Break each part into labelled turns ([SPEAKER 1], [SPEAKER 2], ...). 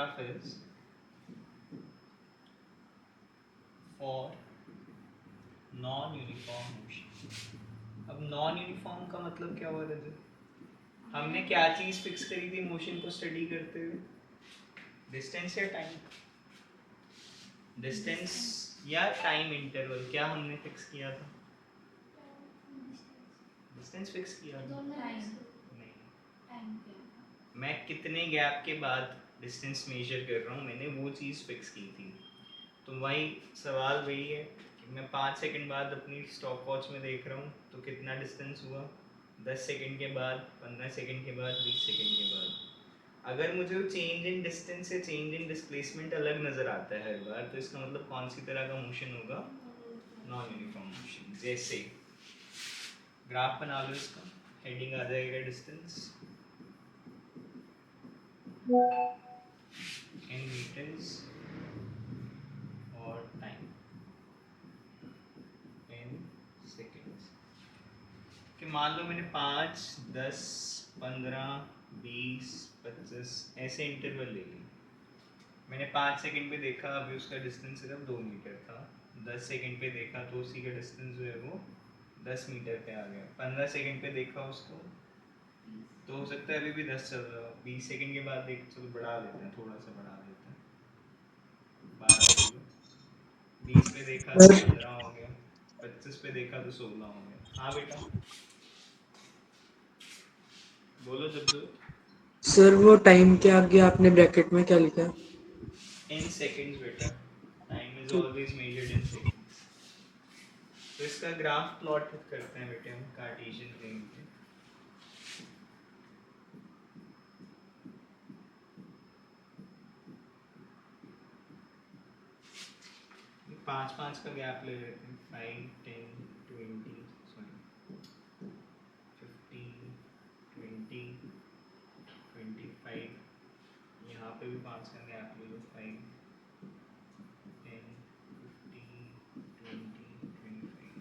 [SPEAKER 1] graph is for non-uniform motion. अब non uniform का मतलब क्या हुआ रजत? हमने क्या चीज फिक्स करी थी मोशन को स्टडी करते हुए? डिस्टेंस या टाइम? डिस्टेंस या टाइम इंटरवल, क्या हमने फिक्स किया था? डिस्टेंस फिक्स किया था? नहीं, मैं कितने गैप के बाद डिस्टेंस मेजर कर रहा हूँ, मैंने वो चीज़ फिक्स की थी। तो वही सवाल वही है कि मैं 5 सेकंड बाद अपनी स्टॉप वॉच में देख रहा हूँ तो कितना डिस्टेंस हुआ, 10 सेकंड के बाद, 15 सेकंड के बाद, 20 सेकंड के बाद। अगर मुझे वो चेंज इन डिस्टेंस से चेंज इन डिस्प्लेसमेंट अलग नज़र आता है हर बार, तो इसका मतलब कौन सी तरह का मोशन होगा? Non uniform motion. जैसे ग्राफ बना लो, इसका हेडिंग आ जाएगा डिस्टेंस इन मीटर्स और टाइम इन सेकेंड्स। कि मान लो मैंने 5, 10, 15, 20, 25 ऐसे इंटरवल ले ली। मैंने 5 सेकंड पे देखा, अभी उसका डिस्टेंस सिर्फ 2 मीटर था। 10 सेकंड पे देखा तो उसी का डिस्टेंस जो है वो 10 मीटर पे आ गया। 15 सेकंड पे देखा उसको तो हो सकता है अभी भी 10 चल रहा हो। 20 सेकंड के बाद देख, चलो बढ़ा लेते हैं, थोड़ा सा बढ़ा लेते हैं, 12 ले लो। 20 पे देखा तो 15 हो गया, 25 पे देखा तो 16 हो गया। हाँ बेटा बोलो जब जो।
[SPEAKER 2] सर वो टाइम के आगे आपने ब्रैकेट में क्या लिखा?
[SPEAKER 1] इन सेकंड्स बेटा, टाइम इज
[SPEAKER 2] ठीक।
[SPEAKER 1] Always measured in seconds. तो इसका ग्राफ प्लॉट करते हैं बेटे हम कार्टेशियन प्लेन पे। पाँच पाँच का गैप ले लेते हैं, 5, 10, 20, सॉरी 15, 20, 25। यहाँ पे भी 5 का गैप ले लो, 5, 10, 15, 20, 25।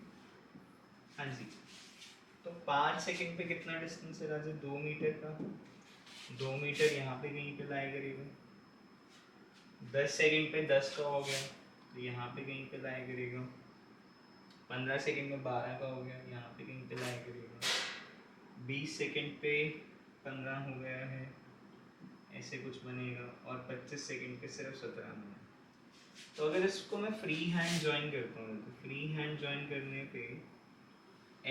[SPEAKER 1] हाँ जी, तो 5 सेकंड पे कितना डिस्टेंस है राजा? 2 मीटर का। 2 मीटर यहाँ पे कहीं पे लाया करेगा। 10 सेकंड पे 10 का हो गया तो यहाँ पे कहीं पे लाया करेगा। 15 सेकंड में 12 का हो गया, यहाँ पे कहीं पे लाया करेगा। 20 सेकंड पे 15 हो गया है, ऐसे कुछ बनेगा। और 25 सेकंड पे सिर्फ 17 में। तो अगर इसको मैं फ्री हैंड ज्वाइन करता हूँ तो फ्री हैंड ज्वाइन करने पे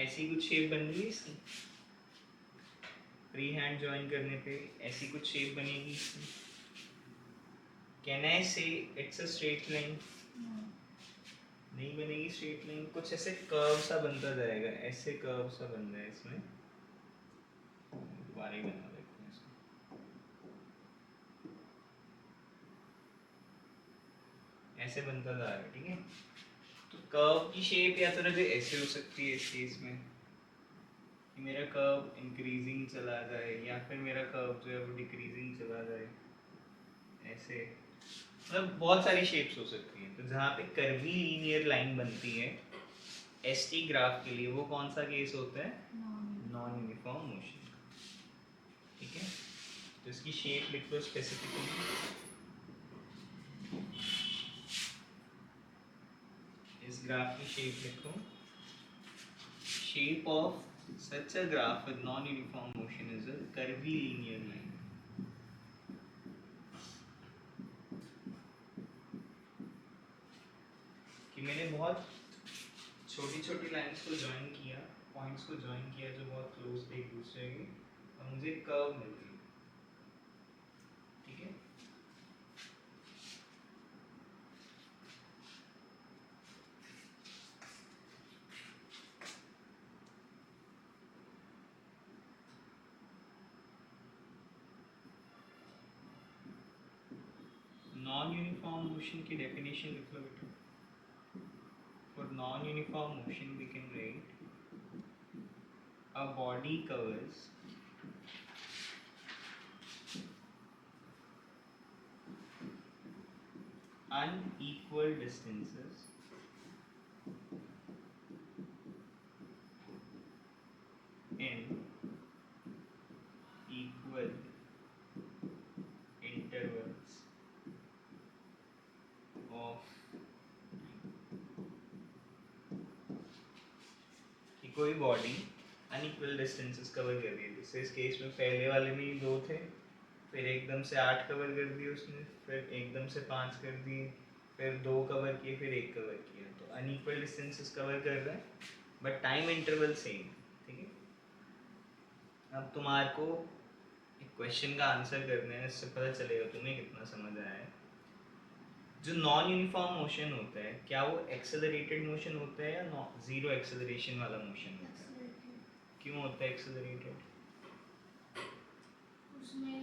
[SPEAKER 1] ऐसी कुछ शेप बन रही है इसकी। फ्री हैंड ज्वाइन करने पे ऐसी कुछ शेप बनेगी इसकी। कैन आई से इट्स अ स्ट्रेट लाइन? नहीं बनेगी स्ट्रेट लाइन, कुछ ऐसे कर्व सा बनता जाएगा, ऐसे कर्व सा बन रहा है इसमें। दोबारा ही बना देते हैं इसको, ऐसे बनता जा रहा है, ठीक है। तो कर्व की शेप या तो रहे ऐसे हो सकती है इस केस में कि मेरा कर्व इंक्रीजिंग चला जाए, या फिर मेरा कर्व जो है वो डिक्रीजिंग चला जाए, ऐसे। मतलब बहुत सारी शेप्स हो सकती हैं। तो जहाँ पे कर्वी लीनियर लाइन बनती है एस टी ग्राफ के लिए, वो कौन सा केस होता है? नॉन यूनिफॉर्म मोशन, ठीक है। तो इसकी शेप लिख लो स्पेसिफिकली। इस ग्राफ की शेप लिखो। Shape of such a graph with non-uniform motion is a curvy linear line. कि मैंने बहुत छोटी छोटी लाइंस को ज्वाइन किया, पॉइंट्स को ज्वाइन किया जो बहुत क्लोज थे एक दूसरे के, और मुझे कर्व मिल गई, ठीक है। नॉन यूनिफॉर्म मोशन की डेफिनेशन लिख लो बेटा। For non uniform motion we can write a body covers unequal distances in equal intervals कोई बॉडी अनइक्वल डिस्टेंसेस कवर कर रही है, जैसे इस केस में पहले वाले में ही 2 थे, फिर एकदम से 8 कवर कर दिए उसने, फिर एकदम से 5 कर दिए, फिर 2 कवर किए, फिर 1 कवर किया, तो अनइक्वल डिस्टेंसेस कवर कर रहा है बट टाइम इंटरवल सेम। ठीक है, अब तुम्हारे को एक क्वेश्चन का आंसर करना है, इससे पता चलेगा तुम्हें कितना समझ आया है। जो नॉन यूनिफॉर्म मोशन होता है, क्या वो एक्सेलरेटेड मोशन होता है या जीरो एक्सेलरेशन वाला मोशन होता है? क्यों होता है एक्सेलरेटेड?
[SPEAKER 3] उसमें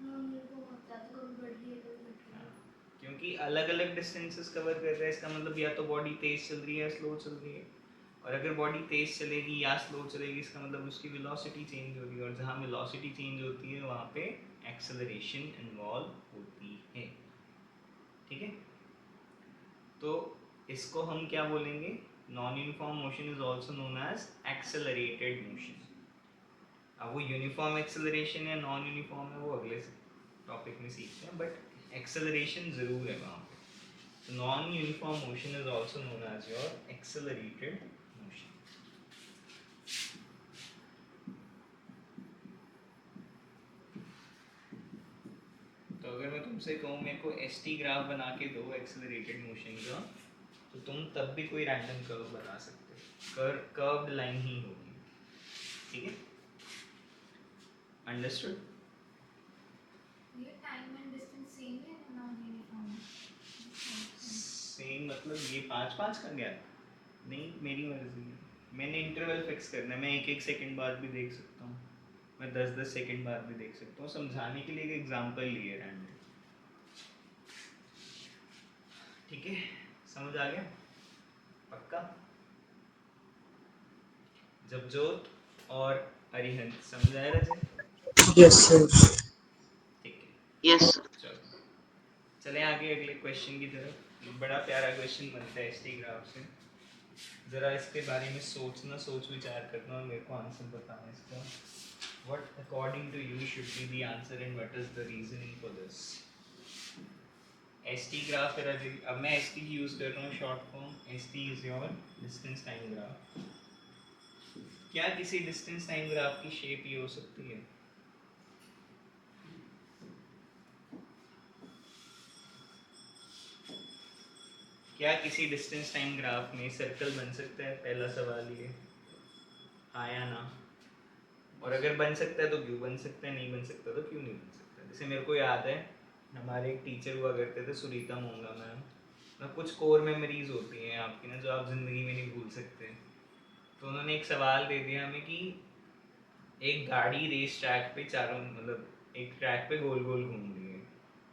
[SPEAKER 3] वो होता है, तो कभी बढ़ रही है कभी घट रही है।
[SPEAKER 1] क्योंकि अलग अलग डिस्टेंसेस कवर कर रहा है, इसका मतलब या तो बॉडी तेज चल रही है या स्लो चल रही है, और अगर बॉडी तेज चलेगी या स्लो चलेगी इसका मतलब उसकी वेलोसिटी चेंज होगी, और जहाँ वेलोसिटी चेंज होती है वहाँ पे एक्सेलरेशन इन्वॉल्व होती है। ठीक है, तो इसको हम क्या बोलेंगे? Non uniform motion is also known as accelerated motion. अब वो यूनिफॉर्म एक्सेलरेशन या नॉन यूनिफॉर्म है वो अगले टॉपिक में सीखते हैं, बट एक्सेलरेशन ज़रूर है वहाँ पे। तो non uniform motion is also known as your accelerated motion. तो अगर मैं तुमसे कहूँ मेरे को एस-टी ग्राफ बना के दो एक्सेलरेटेड मोशन का, तो तुम तब भी कोई रैंडम कर्व बना सकते हो, कर्व्ड लाइन ही होगी। ठीक है, अंडरस्टूड?
[SPEAKER 3] ये टाइम एंड डिस्टेंस सेम है या नॉन यूनिफॉर्म?
[SPEAKER 1] सेम मतलब ये 5-5 का गैप? नहीं, मेरी मर्जी है, मैंने इंटरवल फिक्स करना है, मैं 1-1 सेकंड बाद भी देख सकता हूँ, मैं 10-10 सेकंड बाद भी देख सकता हूँ, समझाने के लिए एक एग्जांपल लिए रैंडम। ठीक है, समझ आ गया? पक्का? जबजोत और अरिहंत समझ आया रजे?
[SPEAKER 2] Yes sir.
[SPEAKER 1] ठीक है,
[SPEAKER 4] यस
[SPEAKER 1] चलो चले आगे अगले क्वेश्चन की तरफ। बड़ा प्यारा क्वेश्चन बनता है एसटी ग्राफ से, ज़रा इसके बारे में सोच विचार करना और मेरे को आंसर बताना इसका। What according to you should be the answer and what is the reasoning for this? ST graph है रजे, अब मैं एसटी यूज़ कर रहा हूँ short form, ST is your distance time graph. क्या किसी डिस्टेंस टाइम ग्राफ की शेप ये हो सकती है? क्या किसी डिस्टेंस टाइम ग्राफ में सर्कल बन सकता है? पहला सवाल ये, हाँ या ना? और अगर बन सकता है तो क्यों बन सकता है, नहीं बन सकता तो क्यों नहीं बन सकता? जैसे मेरे को याद है हमारे एक टीचर हुआ करते थे सुरीता मोंगा मैम, ना कुछ कोर मेमोरीज होती हैं आपकी ना जो आप ज़िंदगी में नहीं भूल सकते। तो उन्होंने एक सवाल दे दिया हमें कि एक गाड़ी रेस ट्रैक पे चारों मतलब एक ट्रैक पे गोल गोल घूम रही है,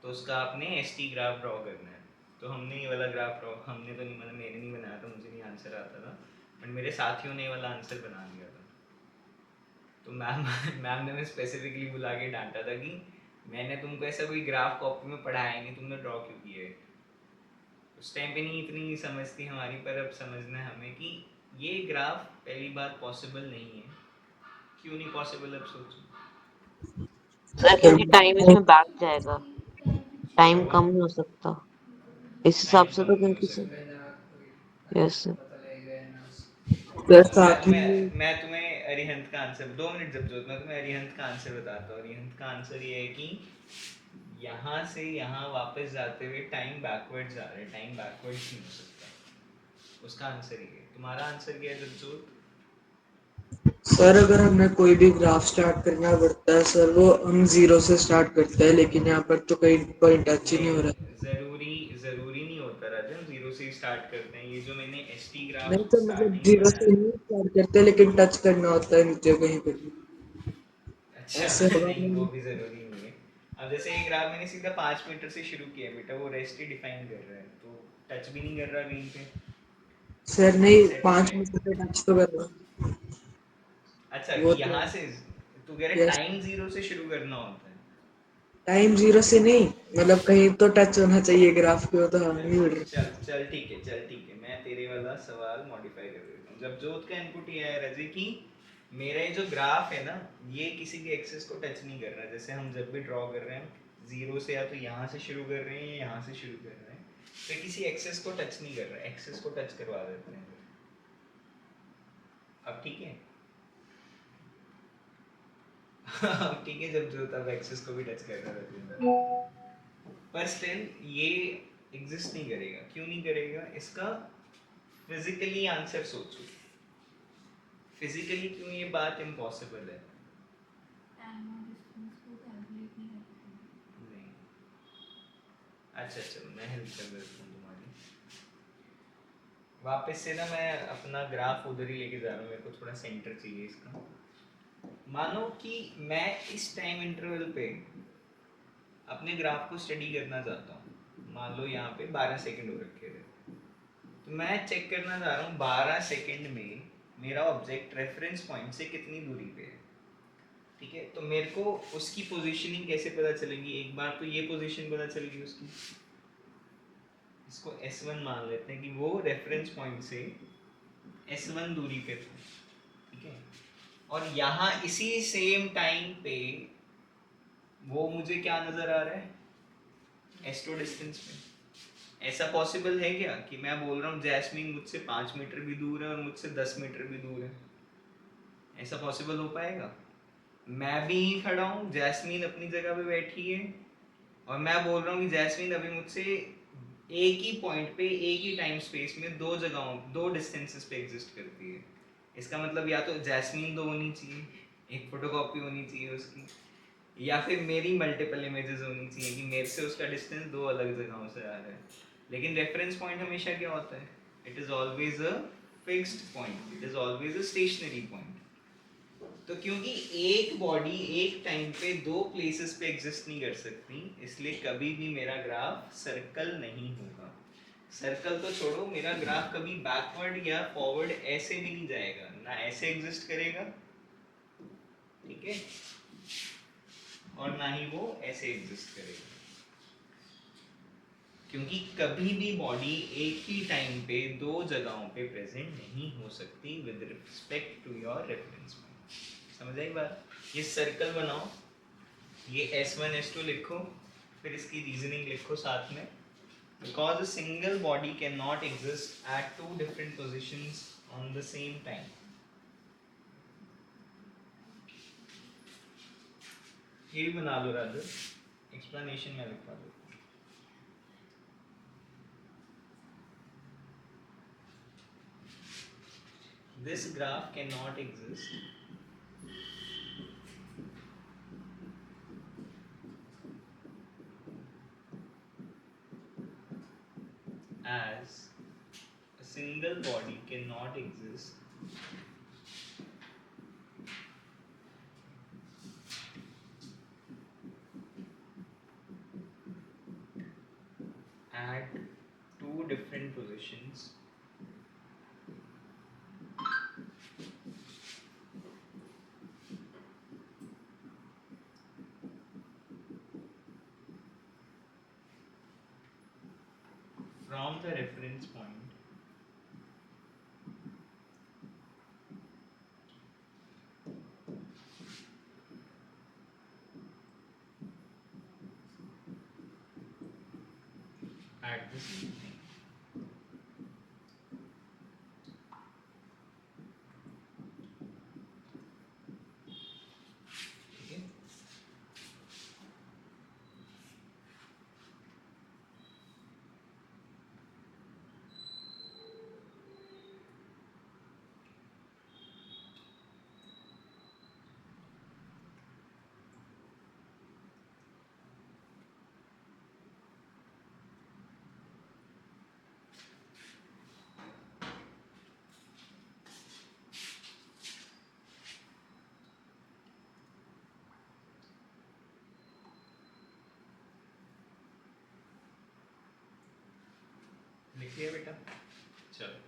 [SPEAKER 1] तो उसका आपने एसटी ग्राफ ड्रॉ करना है। तो हमने ये वाला ग्राफ ड्रॉ, हमने तो नहीं, मतलब मैंने नहीं बनाया था, मुझे नहीं आंसर आता था, बट मेरे साथियों ने ये वाला आंसर बना दिया था। तो मैम मैम ने हमें स्पेसिफिकली बुला के डांटा था कि मैंने तुमको ऐसा कोई ग्राफ कॉपी में पढ़ाया नहीं, तुमने ड्रॉ क्यों किया है? उस टाइम पे नहीं इतनी समझ थी हमारी, पर अब समझना है हमें कि ये ग्राफ पहली बात पॉसिबल नहीं है। क्यों नहीं पॉसिबल, अब सोचो।
[SPEAKER 4] सर, क्योंकि टाइम इसमें बैठ जाएगा,
[SPEAKER 1] क्या
[SPEAKER 4] टाइम
[SPEAKER 1] हुआ?
[SPEAKER 4] कम नहीं हो सकता इस हिसाब
[SPEAKER 1] टाइम
[SPEAKER 4] से,
[SPEAKER 1] कम
[SPEAKER 4] तो
[SPEAKER 1] नहीं हो
[SPEAKER 4] क्योंकि सर
[SPEAKER 1] सकता।
[SPEAKER 4] Yes sir.
[SPEAKER 2] सर
[SPEAKER 1] अच्छा,
[SPEAKER 2] साथ में
[SPEAKER 1] मैं तुम्हें अरिहंत का आंसर, 2 मिनट जब जो मैं तुम्हें अरिहंत का आंसर बताता हूँ। अरिहंत का आंसर ये है कि यहाँ से यहाँ वापस जाते हुए टाइम बैकवर्ड जा रहा है, टाइम बैकवर्ड नहीं हो सकता। उसका आंसर ये है। तुम्हारा आंसर क्या है जबजोत?
[SPEAKER 2] सर अगर हमें कोई भी ग्राफ स्टार्ट करना पड़ता है सर, वो हम जीरो से स्टार्ट करते हैं, लेकिन यहाँ पर तो कहीं पॉइंट टच ही नहीं हो रहा।
[SPEAKER 1] नहीं, ज़रूरी नहीं होता राजन, जीरो से ही स्टार्ट करते हैं। ये जो मैंने एस टी
[SPEAKER 2] नहीं
[SPEAKER 1] ग्राफ
[SPEAKER 2] तो मतलब
[SPEAKER 1] स्टार्टिंग में
[SPEAKER 2] जीरो से
[SPEAKER 1] बनाया,
[SPEAKER 2] नहीं स्टार्ट करते, लेकिन टच करना होता है नीचे कहीं पर भी।
[SPEAKER 1] अच्छा
[SPEAKER 2] ऐसे होगा
[SPEAKER 1] नहीं वो
[SPEAKER 2] नहीं।
[SPEAKER 1] भी ज़रूरी नहीं है। अब जैसे एक ग्राफ मैंने सीधा 5 मीटर से शुरू किया बेटा, वो रेस्ट ही डिफाइन कर रहा है, तो टच भी नहीं कर रहा कहीं पे,
[SPEAKER 2] सर नहीं, पांच
[SPEAKER 1] सेटिस्फाइड?
[SPEAKER 2] मीटर पे टच तो कर रहा हूँ।
[SPEAKER 1] अच्छा
[SPEAKER 2] वो
[SPEAKER 1] कि
[SPEAKER 2] तो
[SPEAKER 1] यहाँ से तू कह रहे
[SPEAKER 2] यस,
[SPEAKER 1] टाइम जीरो से शुरू करना होता है?
[SPEAKER 2] टाइम जीरो से नहीं, मतलब कहीं तो टच होना चाहिए ग्राफ पे, वो तो हाँ नहीं उड़ रहा।
[SPEAKER 1] चल चल ठीक है, चल ठीक है, मैं तेरे वाला सवाल मॉडिफाई कर देता हूँ। जब जोत का इनपुट ये है रजी कि मेरा ये जो ग्राफ है ना, ये किसी भी एक्सेस को टच नहीं कर रहा। जैसे हम जब भी ड्रॉ कर रहे हैं जीरो से, या तो यहाँ से शुरू कर रहे हैं या यहाँ से शुरू कर रहे हैं, तो किसी एक्सेस को टच नहीं कर रहा है, एक्सेस को टच करवा देते हैं। अब ठीक है? अब ठीक है, जब जो तब एक्सेस को भी टच कर रहा था, पर स्टिल ये एग्जिस्ट नहीं करेगा। क्यों नहीं करेगा? इसका फिजिकली आंसर सोचो, फिजिकली क्यों ये बात इम्पॉसिबल है?
[SPEAKER 3] टाइम और डिस्टेंस को कैलकुलेट नहीं कर पाएंगे।
[SPEAKER 1] नहीं, अच्छा चलो मैं हेल्प कर देता हूँ तुम्हारी। वापस से ना मैं अपना ग्राफ उधर ही लेके जा रहा हूँ, मेरे को थोड़ा सेंटर चाहिए इसका। मानो कि मैं इस टाइम इंटरवल पे अपने ग्राफ को स्टडी करना चाहता हूँ। मान लो यहाँ पे 12 सेकंड हो रखे थे, तो मैं चेक करना चाह रहा हूँ 12 सेकंड में मेरा ऑब्जेक्ट रेफरेंस पॉइंट से कितनी दूरी पे है। ठीक है, तो मेरे को उसकी पोजीशनिंग कैसे पता चलेगी? एक बार तो ये पोजीशन पता चलेगी उसकी, इसको S1 मान लेते हैं कि वो रेफरेंस पॉइंट से S1 दूरी पे था। ठीक है, और यहाँ इसी सेम टाइम पे वो मुझे क्या नज़र आ रहा है? S2 डिस्टेंस में। ऐसा पॉसिबल है क्या कि मैं बोल रहा हूँ जैस्मीन मुझसे 5 मीटर भी दूर है और मुझसे 10 मीटर भी दूर है? ऐसा पॉसिबल हो पाएगा? मैं भी ही खड़ा हूँ, जैस्मीन अपनी जगह पे बैठी है, और मैं बोल रहा हूँ कि जैस्मीन अभी मुझसे एक ही पॉइंट पे एक ही टाइम स्पेस में दो जगहों, दो डिस्टेंसेस पे एग्जिस्ट करती है। इसका मतलब या तो जैस्मीन दो होनी चाहिए, एक फोटोकॉपी होनी चाहिए उसकी, या फिर मेरी मल्टीपल इमेजेस होनी चाहिए कि मेरे से उसका डिस्टेंस दो अलग जगहों से आ रहा है। लेकिन रेफरेंस पॉइंट हमेशा क्या होता है? It is always a fixed point, it is always a stationary point. तो क्योंकि एक बॉडी एक टाइम पे दो प्लेसेस पे एग्जिस्ट नहीं कर सकती, इसलिए कभी भी मेरा ग्राफ सर्कल नहीं होगा। सर्कल तो छोड़ो, मेरा ग्राफ कभी बैकवर्ड या फॉरवर्ड ऐसे भी नहीं जाएगा, ना ऐसे एग्जिस्ट करेगा, ठीक है, और ना ही वो ऐसे एग्जिस्ट करेगा। क्योंकि कभी भी बॉडी एक ही टाइम पे दो जगहों पे प्रेजेंट नहीं हो सकती with respect to your reference point. समझ आई बात? ये सर्कल बनाओ, ये S1 S2 लिखो, फिर इसकी रीजनिंग लिखो साथ में। Because a single body cannot exist at two different positions on the same time. ये भी बना लो राधर, एक्सप्लेनेशन में लिखवा दो। This graph cannot exist as a single body cannot exist at two different positions from the reference point at the same time. ठीक है, लिख लिया बेटा? चलो,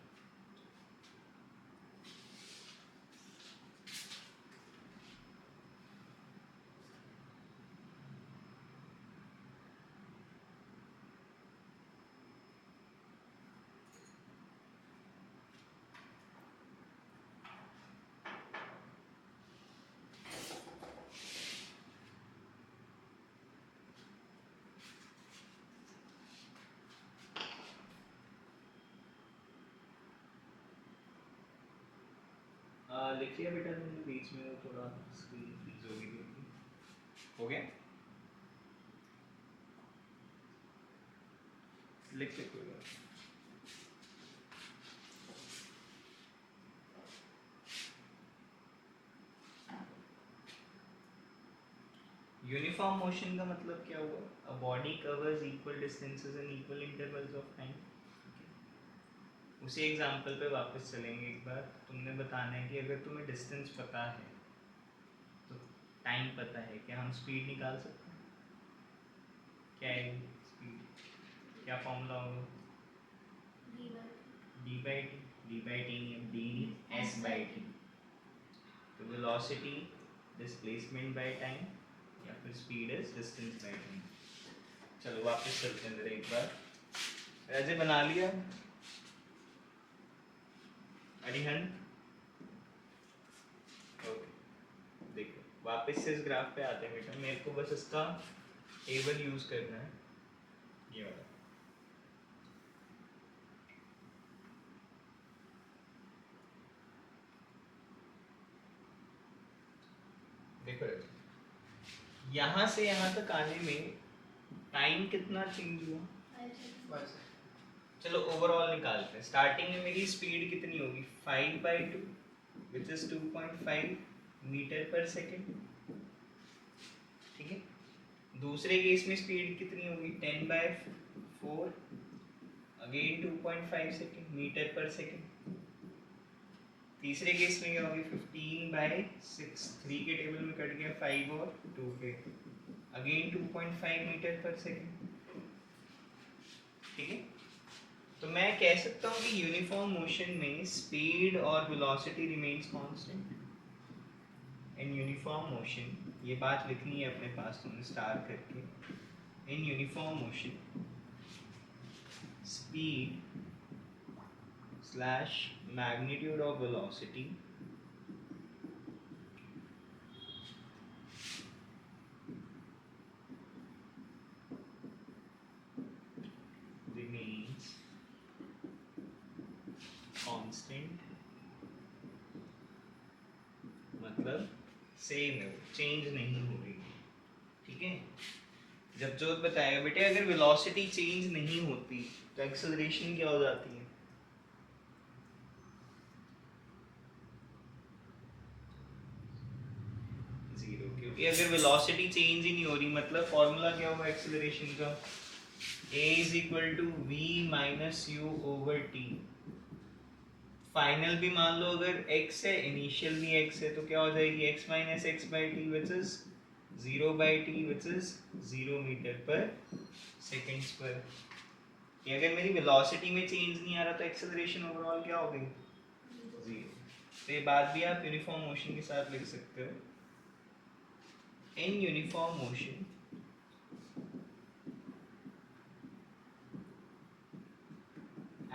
[SPEAKER 1] लिख लिया बेटा तुमने बीच में, वो थोड़ा स्क्रीन फ्रीज हो गई थी, हो गया? लिख ले कोई बात नहीं। यूनिफॉर्म मोशन का मतलब क्या हुआ? A body covers equal distances in equal intervals of time. उसी एग्जांपल पे वापस चलेंगे एक बार। तुमने बताना है कि अगर तुम्हें डिस्टेंस पता है तो टाइम पता है, क्या हम स्पीड निकाल सकते हैं? क्या है स्पीड? क्या फॉर्मूला होगा?
[SPEAKER 3] D by
[SPEAKER 1] D by T D S by T. तो वेलोसिटी डिस्प्लेसमेंट बाय टाइम, या फिर speed is distance by time. चलो वापस चलते हैं जरा एक बार। राजे बना लिया अरिहंत? ओके, देखो वापस से इस ग्राफ पे आते हैं बेटा। मेरे को बस इसका टेबल यूज करना है, ये वाला। देखो यहाँ से यहाँ तक आने में टाइम कितना चेंज हुआ?
[SPEAKER 3] बस
[SPEAKER 1] चलो ओवरऑल निकालते हैं। स्टार्टिंग में मेरी स्पीड कितनी होगी? 5/2 which is 2.5 metre per second, ठीक है। दूसरे केस में स्पीड कितनी होगी? 10/4 again 2.5 second metre per second. तीसरे केस में क्या होगी? 15/6, 3 के टेबल में कट गया 5 और 2 के, अगेन 2.5 मीटर पर सेकेंड, ठीक है। तो मैं कह सकता हूँ कि यूनिफॉर्म मोशन में स्पीड और वेलोसिटी रिमेन्स कांस्टेंट। इन यूनिफॉर्म मोशन, ये बात लिखनी है अपने पास तुमने स्टार करके। इन uniform motion speed slash magnitude of velocity remains constant, मतलब सेम है, चेंज नहीं हो रही, ठीक है। जब जोत बताएगा बेटे अगर वेलोसिटी चेंज नहीं होती तो एक्सेलरेशन क्या हो जाती है? जीरो, क्योंकि अगर वेलोसिटी चेंज ही नहीं हो रही मतलब फॉर्मूला क्या होगा एक्सेलरेशन का? a is equal to v minus u over t। Final भी मान लो अगर x है, इनिशियल भी x है, तो क्या हो जाएगी? x minus x by t which is 0 by t which is 0 metre per second square. कि अगर मेरी वेलोसिटी में चेंज नहीं आ रहा तो एक्सेलरेशन ओवरऑल क्या हो गई? जीरो। तो ये बात भी आप यूनिफॉर्म मोशन के साथ लिख सकते हो। इन uniform motion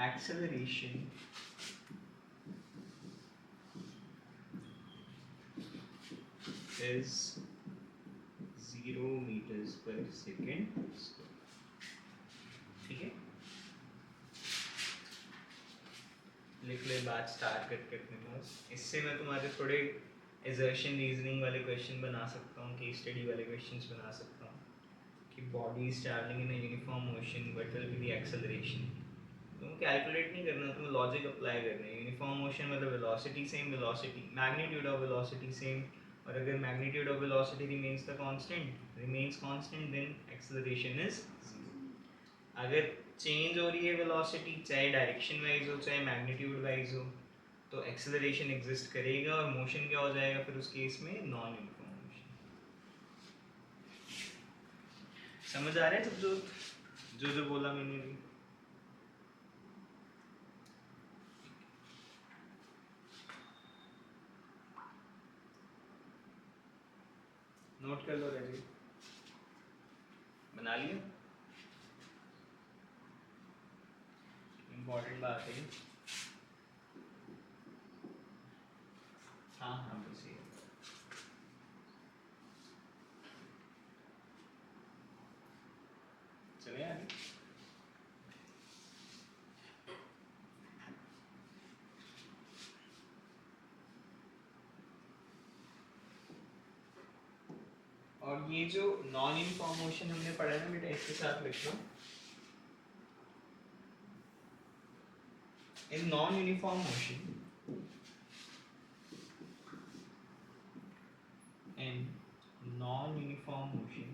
[SPEAKER 1] acceleration is 0 meters per second square, ठीक है। लिख ले बात स्टार्ट करके अपने पास। इससे मैं तुम्हारे थोड़े एजर्शन रीजनिंग वाले क्वेश्चन बना सकता हूँ, केस स्टडी वाले क्वेश्चंस बना सकता हूँ कि body is travelling in a uniform motion what will be the acceleration. तुम कैलकुलेट नहीं करना, तुम्हें लॉजिक अप्लाई करना है। यूनिफॉर्म मोशन मतलब velocity same, velocity magnitude of velocity same, और अगर magnitude of velocity remains the constant then acceleration is zero. अगर चेंज हो रही है वेलोसिटी, चाहे डायरेक्शन वाइज हो चाहे मैग्नीट्यूड वाइज हो, तो एक्सेलरेशन एग्जिस्ट करेगा और मोशन क्या हो जाएगा फिर उस केस में? Non uniform motion. समझ आ रहा है सब जो बोला मैंने भी? नोट कर लो रजी, बना लिया? इम्पोर्टेंट बात है। हाँ हाँ बस ये चले आगे। और ये जो नॉन यूनिफॉर्म मोशन हमने पढ़ा है ना बेटा, इसके साथ लिख लो, in non uniform motion, in non uniform motion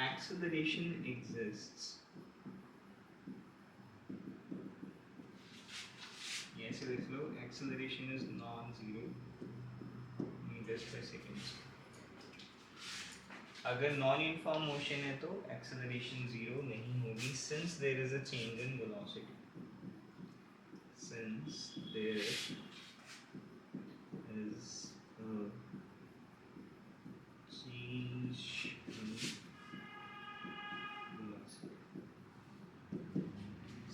[SPEAKER 1] acceleration exists. Yes, लिख लो, acceleration is non-zero meters per second. अगर नॉन यूनिफॉर्म मोशन है तो acceleration zero नहीं होगी, since there is a change in velocity. Since there is a change in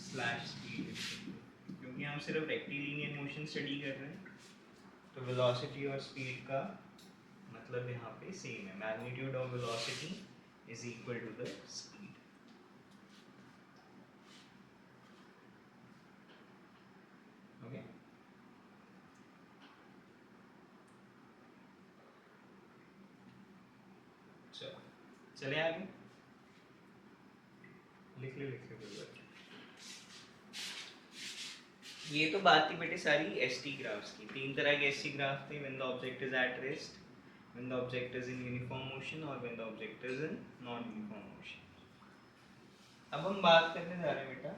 [SPEAKER 1] slash speed, क्योंकि हम सिर्फ रेक्टिलिनियर मोशन स्टडी कर रहे हैं, तो वेलोसिटी और स्पीड का मतलब यहाँ पे सेम है, magnitude of velocity is equal to the speed. Okay, चलो चले आगे, लिख ले कोई बात. ये तो बात थी बेटे सारी एसटी ग्राफ्स की. तीन तरह के एसटी ग्राफ थे, when the object is at rest, when the object is in uniform motion और when the object is in non uniform motion. अब हम बात करने जा रहे हैं बेटा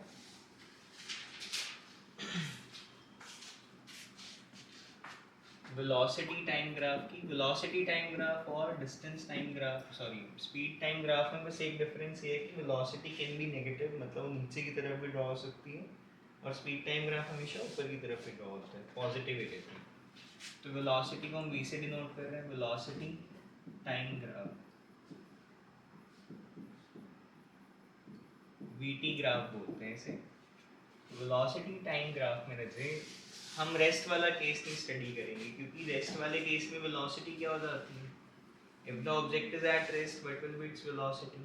[SPEAKER 1] वेलोसिटी टाइम ग्राफ की. वेलोसिटी टाइम ग्राफ और distance time graph, sorry speed time graph में बस एक डिफरेंस ये है कि वेलोसिटी कैन बी नेगेटिव, मतलब नीचे की तरफ भी ड्रॉ हो सकती है, और स्पीड टाइम ग्राफ हमेशा ऊपर की तरफ ही ड्रॉ होता है, पॉजिटिव ही रहती है. तो वेलोसिटी को हम v से डिनोट कर रहे हैं, velocity time graph, vt graph बोलते हैं इसे. वेलोसिटी टाइम ग्राफ में रहे, हम रेस्ट वाला केस नहीं स्टडी करेंगे, क्योंकि रेस्ट वाले केस में वेलोसिटी क्या हो जाती है, if the object is at rest what will B its velocity,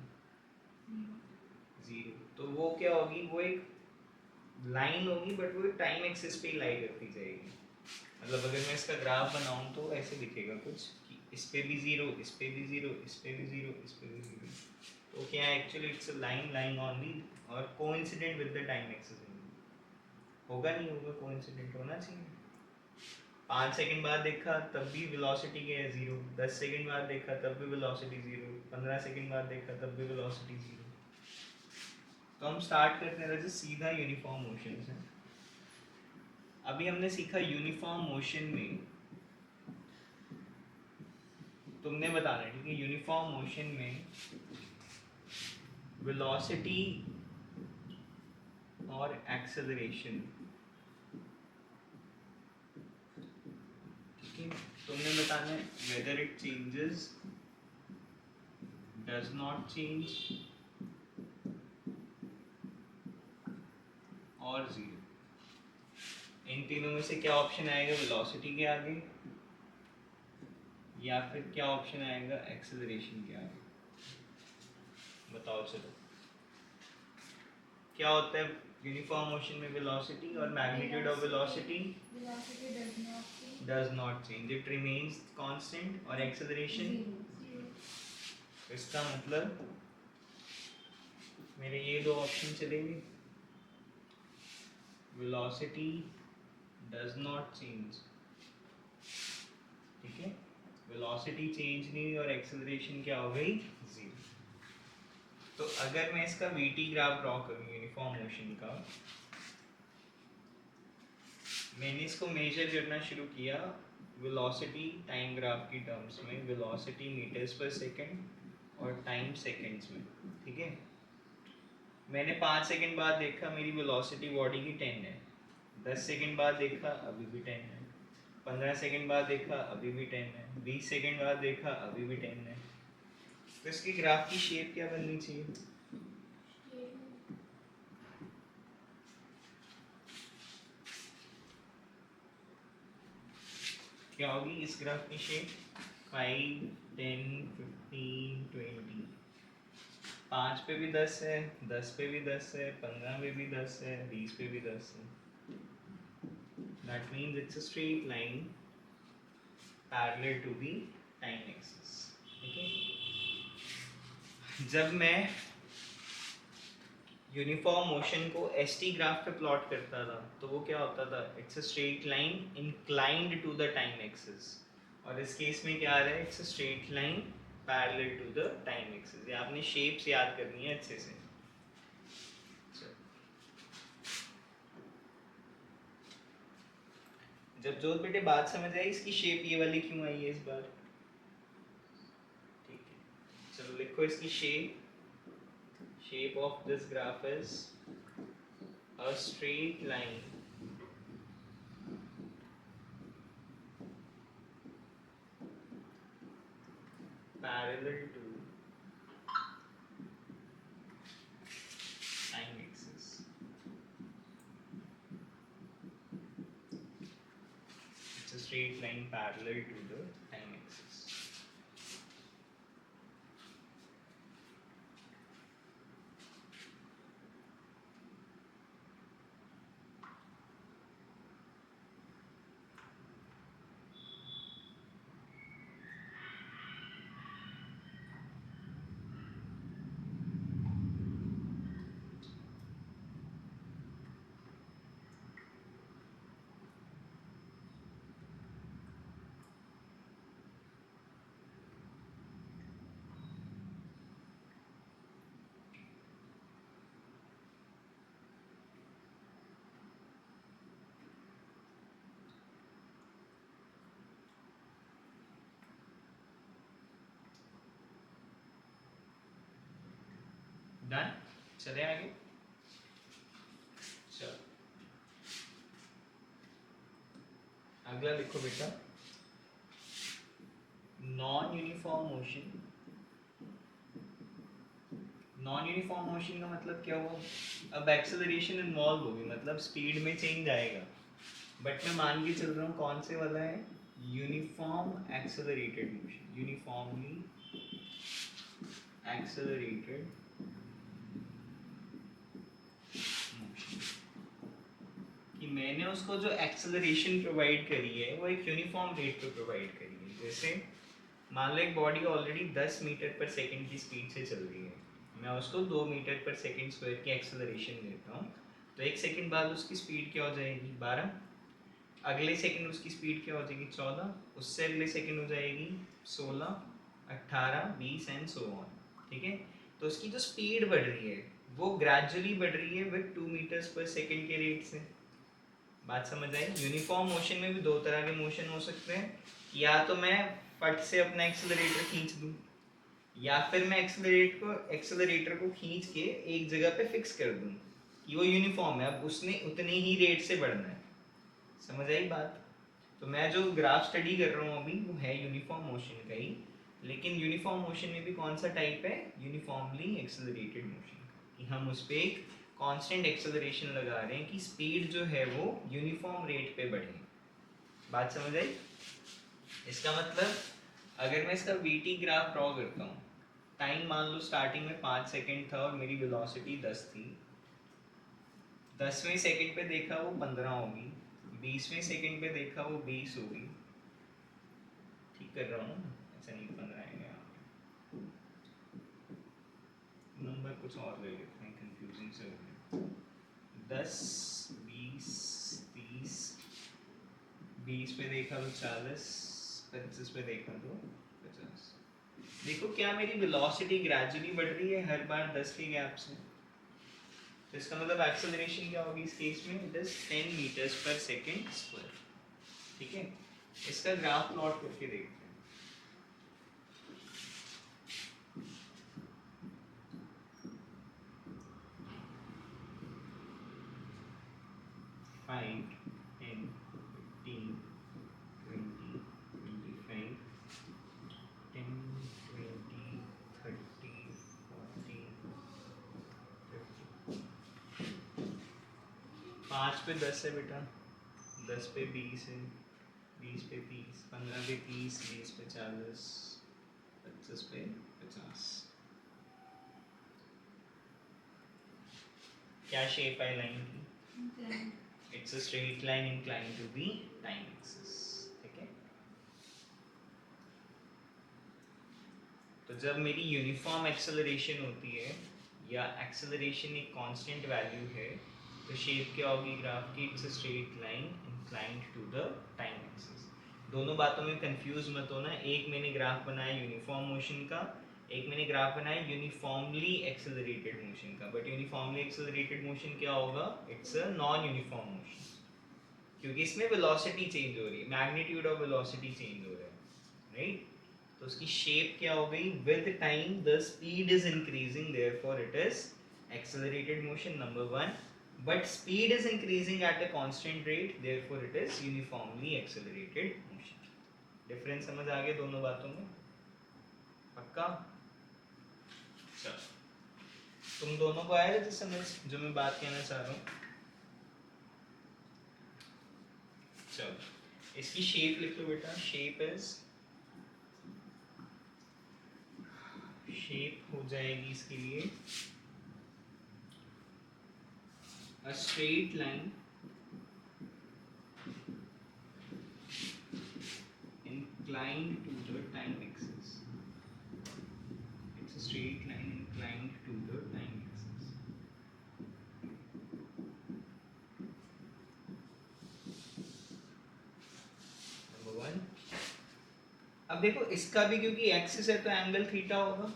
[SPEAKER 1] zero. तो वो क्या होगी, वो एक लाइन होगी, बट वो टाइम एक्सिस पे लाई करती जाएगी. मतलब अगर मैं इसका ग्राफ बनाऊं तो ऐसे दिखेगा कुछ कि इस पे भी जीरो, इस पे भी जीरो, इस पे भी जीरो, इस पे भी जीरो. तो क्या actually it's a line lying on the और coincident with the time axis. होगा नहीं होगा, कोइंसिडेंट होना चाहिए. 5 सेकंड बाद देखा तब भी वेलोसिटी क्या है, जीरो. 10 सेकंड बाद देखा तब भी वेलोसिटी जीरो. 15 सेकंड बाद देखा तब भी वेलोसिटी जीरो. तो हम स्टार्ट करते हैं सीधा यूनिफॉर्म मोशन से. अभी हमने सीखा यूनिफॉर्म मोशन में तुमने बताना है, ठीक है, यूनिफॉर्म मोशन में वेलोसिटी और एक्सेलरेशन, ठीक है, तुमने बताना है whether it changes, does not change और जीरो. इन तीनों में से क्या ऑप्शन आएगा वेलोसिटी के आगे, या फिर क्या ऑप्शन आएगा एक्सेलरेशन के आगे. बताओ चलो, क्या होता है यूनिफॉर्म मोशन में वेलोसिटी और magnitude of velocity
[SPEAKER 3] Velocity does not change.
[SPEAKER 1] Does not change, it remains constant. और एक्सेलरेशन, इसका मतलब मेरे ये दो ऑप्शन चलेंगे, वेलोसिटी डज नॉट चेंज, ठीक है, वेलोसिटी चेंज नहीं और एक्सेलरेशन क्या हो गई, जीरो. तो अगर मैं इसका vt ग्राफ ड्रॉ करूं यूनिफॉर्म मोशन का, मैंने इसको मेजर करना शुरू किया वेलोसिटी टाइम ग्राफ की टर्म्स में, वेलोसिटी मीटर्स पर सेकंड और टाइम सेकंड्स में, ठीक है. मैंने 5 सेकंड बाद देखा मेरी वेलोसिटी बॉडी की 10 है, 10 सेकंड बाद देखा अभी भी 10 है, 15 सेकंड बाद देखा अभी भी 10 है, 20 सेकंड बाद देखा अभी भी 10 है. तो इसकी ग्राफ की शेप क्या बननी चाहिए, क्या होगी इस ग्राफ की शेप, 5, 10, 15, 20. 5 पे भी 10 है, 10 पे भी 10 है, 15 पे भी 10 है, 20 पे भी 10 है. That means it's a straight line parallel to the time axis. Okay. जब मैं यूनिफॉर्म मोशन को एसटी ग्राफ पे प्लॉट करता था तो वो क्या होता था, it's a straight line inclined to the time axis, और इस केस में क्या आ रहा है, it's a straight line parallel to the time axis. ये आपने शेप्स याद करनी है अच्छे से। जब जोत बेटे बात समझ आई, इसकी शेप ये वाली क्यों आई है इस बार? ठीक है, चलो लिखो इसकी shape. Shape of this graph is a straight line parallel to time axis. It's a straight line parallel to the time axis. Done, चले आगे। चलो अगला लिखो बेटा, non uniform motion. Non uniform motion का मतलब क्या हुआ, अब एक्सेलरेशन इन्वॉल्व होगी, मतलब स्पीड में चेंज आएगा, बट मैं मान के चल रहा हूँ कौन से वाला है, uniform accelerated motion, uniformly accelerated motion. कि मैंने उसको जो एक्सेलरेशन प्रोवाइड करी है वो एक यूनिफॉर्म रेट पे प्रोवाइड करी है। जैसे मान लो एक बॉडी ऑलरेडी 10 मीटर पर सेकंड की स्पीड से चल रही है, मैं उसको 2 मीटर पर सेकंड स्क्वायर की एक्सेलरेशन देता हूँ, तो एक सेकंड बाद उसकी स्पीड क्या हो जाएगी, 12, अगले सेकंड उसकी स्पीड क्या हो जाएगी, 14, उससे अगले सेकंड हो जाएगी 16, 18, 20 एंड सो ऑन। ठीक है, तो उसकी जो स्पीड बढ़ रही है वो ग्रेजुअली बढ़ रही है विद 2 मीटर्स पर सेकंड के रेट से। बात समझ आई? यूनिफॉर्म मोशन में भी दो तरह के मोशन हो सकते हैं, या तो मैं फट से अपना एक्सेलरेटर खींच दूं, या फिर मैं एक्सेलरेटर को खींच के एक जगह पे फिक्स कर दूं कि वो यूनिफॉर्म है, अब उसने उतने ही रेट से बढ़ना है। समझ आई बात? तो मैं जो ग्राफ स्टडी कर रहा हूँ अभी वो है यूनिफॉर्म मोशन का ही, लेकिन यूनिफॉर्म मोशन में भी कौन सा टाइप है, यूनिफॉर्मली एक्सेलरेटेड मोशन, कि हम उस पर एक कांस्टेंट एक्सेलरेशन लगा रहे हैं कि स्पीड जो है वो यूनिफॉर्म रेट पे बढ़े। बात समझ आई? इसका मतलब अगर मैं इसका वीटी ग्राफ ड्रॉ करता हूँ, टाइम मान लो स्टार्टिंग में 5 सेकंड था और मेरी वेलोसिटी 10 थी, 10वें सेकंड पे देखा वो 15 होगी, 20वें सेकंड पे देखा वो 20 होगी, ठीक कर रहा हूँ ना, ऐसा नहीं 15 आएगा, नंबर कुछ और ले लेते हैं, कंफ्यूजिंग से हो गया, 10, 20, 30, 20 पे देखा तो 40, 25 पे देखा तो 50। देखो क्या मेरी वेलोसिटी ग्रेजुअली बढ़ रही है हर बार 10 के गैप से, तो इसका मतलब एक्सेलरेशन क्या होगी इस केस में, इट इज 10 मीटर्स पर सेकंड स्क्वायर। ठीक है, इसका ग्राफ प्लॉट करके देखते हैं। फाइव, 10, 15, 20, 25, 10, 20, 30, 40, 50। 5 पे 10 है बेटा, 10 पे 20 है, 20 पे 30, 15 पे 30, 20 पे 40, 25 पे 50। क्या शेप है लाइन की? It's a straight line inclined to the time axis, ठीक है। तो जब मेरी यूनिफॉर्म एक्सेलरेशन होती है या एक्सेलरेशन एक कांस्टेंट वैल्यू है, तो शेप क्या होगी ग्राफ की? It's a straight line inclined to the time axis. दोनों बातों में कंफ्यूज मत होना, एक मैंने ग्राफ बनाया यूनिफॉर्म मोशन का, एक मैंने ग्राफ बनाया यूनिफॉर्मली एक्सेलरेटेड मोशन का। बट यूनिफॉर्मली एक्सेलरेटेड मोशन क्या होगा? It's a non uniform motion, क्योंकि इसमें वेलोसिटी चेंज हो रही है, मैग्नीट्यूड ऑफ वेलोसिटी चेंज हो रहा है, राइट। तो उसकी शेप क्या हो गई? With time the speed is increasing, therefore it is accelerated motion, number one. But speed is increasing at a constant rate, therefore it is uniformly accelerated motion. Difference समझ आ गया दोनों बातों में? पक्का? चलो, तुम दोनों को आया था समझ जो मैं बात कहना चाह रहा हूँ? चलो, इसकी शेप लिख लो बेटा। शेप हो जाएगी इसके लिए a straight line inclined to the time axis. It's a straight line inclined to the time axis. Number one. अब देखो इसका भी क्योंकि एक्सिस है तो एंगल थीटा होगा,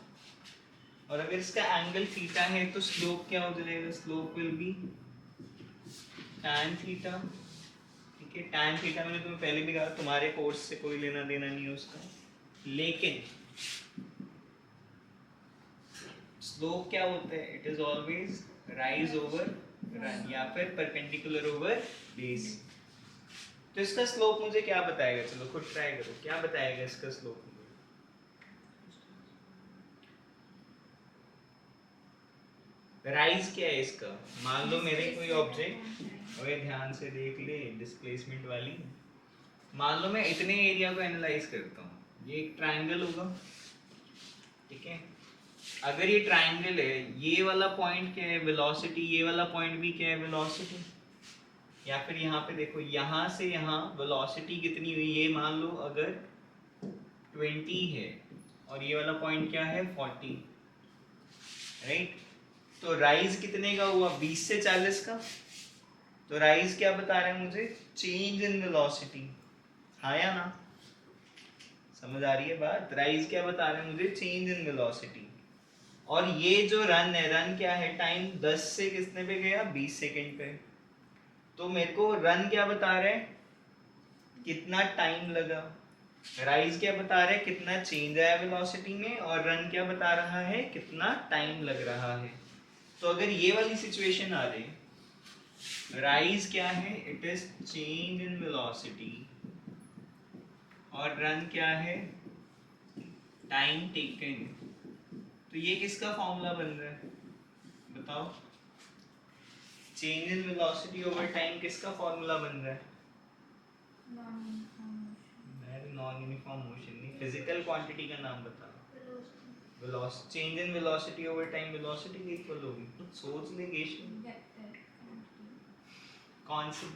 [SPEAKER 1] और अगर इसका एंगल थीटा है तो स्लोप क्या हो जाएगा? Slope will be tan theta, ठीक है। tan थीटा मैंने तुम्हें पहले भी कहा, तुम्हारे कोर्स से कोई लेना देना नहीं है उसका, लेकिन स्लोप क्या होता है? It is always rise over run या फिर परपेंडिकुलर ओवर बेस। तो इसका स्लोप मुझे क्या बताएगा? चलो खुद ट्राई करो, क्या बताएगा इसका स्लोप? राइज क्या है इसका? मान लो मेरे कोई ऑब्जेक्ट, और ध्यान से देख ले डिस्प्लेसमेंट वाली, मान लो मैं इतने एरिया को एनालाइज करता हूँ, ये एक ट्रायंगल होगा, ठीक है। अगर ये ट्रायंगल है, ये वाला पॉइंट क्या है? वेलोसिटी। ये वाला पॉइंट भी क्या है? वेलोसिटी। या फिर यहाँ पे देखो, यहाँ से यहाँ वेलोसिटी कितनी हुई? ये मान लो अगर 20 है और ये वाला पॉइंट क्या है? 40, राइट। तो राइज कितने का हुआ? 20 से 40 का। तो राइज क्या बता रहे हैं मुझे? चेंज इन वेलोसिटी, हाँ या ना? समझ आ रही है बात? राइज क्या बता रहे हैं मुझे? Change in velocity. और ये जो रन है, रन क्या है? टाइम 10 से कितने पे गया? 20 सेकेंड पे। तो मेरे को रन क्या बता रहे हैं? कितना टाइम लगा। राइज क्या बता रहे हैं? कितना चेंज आया वेलोसिटी में, और रन क्या बता रहा है? कितना टाइम लग रहा है। तो अगर ये वाली सिचुएशन आ जाए, राइज क्या है? It is change in velocity, और रन क्या है? Time taken. तो ये किसका फॉर्मूला बन रहा है? बताओ। Change in velocity over time किसका फॉर्मूला बन रहा है? नॉन यूनिफॉर्म मोशन नहीं, फिजिकल क्वांटिटी का नाम बता। Velocity, change in velocity over time velocity की इक्वल होगी। सोच ले गेशन, कौन सी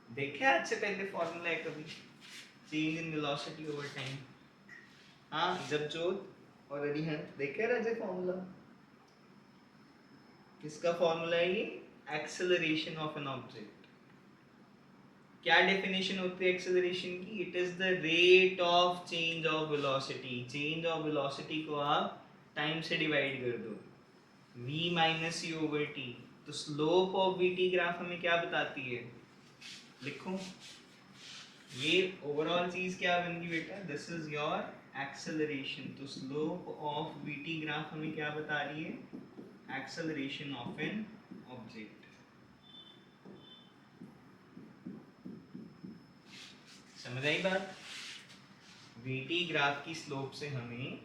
[SPEAKER 1] देखे आज से पहले फॉर्मूला है कभी? Change in velocity over time. हाँ, जबजोत और अरिहंत देखे राजे फॉर्मूला? किसका फॉर्मूला है ये? Acceleration of an object. क्या डेफिनेशन होती है एक्सेलरेशन की? It is the rate of change of velocity. Change of velocity को आप टाइम से डिवाइड कर दो, v minus U over T. तो slope of V T graph हमें क्या बताती है? लिखो, ये ओवरऑल चीज क्या बन गई बेटा? This is your acceleration. तो slope of V T graph हमें क्या बता रही है? Acceleration of an object. समझ आई बात? वीटी ग्राफ की स्लोप से हमें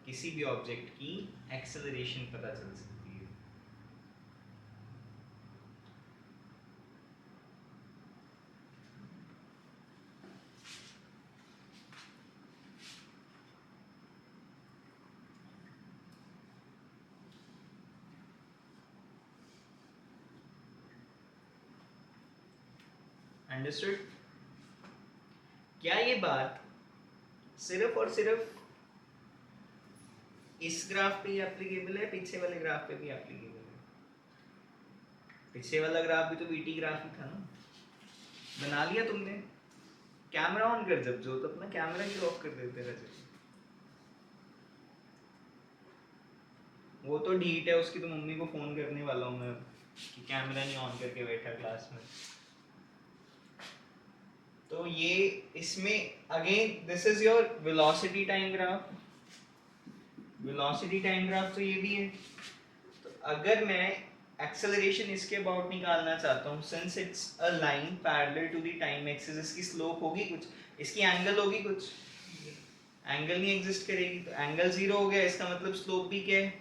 [SPEAKER 1] किसी भी ऑब्जेक्ट की एक्सेलरेशन पता चल सकती है। अंडरस्टूड? क्या ये बात सिर्फ और सिर्फ इस ग्राफ पे ही एप्लीकेबल है, पीछे वाले ग्राफ पे भी एप्लीकेबल है? पीछे वाला ग्राफ भी तो बीटी ग्राफ ही था ना। बना लिया तुमने? कैमरा ऑन कर, जब जो तो अपना कैमरा ही ऑफ कर देते रहे। वो तो ढीठ है, उसकी तो मम्मी को फोन करने वाला हूँ मैं कि कैमरा नहीं ऑन करके बैठा क्लास में। तो ये इसमें again this is your velocity time graph. Velocity time graph तो ये भी है। तो अगर मैं एक्सेलरेशन इसके अबाउट निकालना चाहता हूँ, since it's a line parallel to the time axis, इसकी स्लोप होगी कुछ, इसकी एंगल होगी कुछ, एंगल नहीं एग्जिस्ट करेगी, तो एंगल जीरो हो गया, इसका मतलब स्लोप भी क्या है?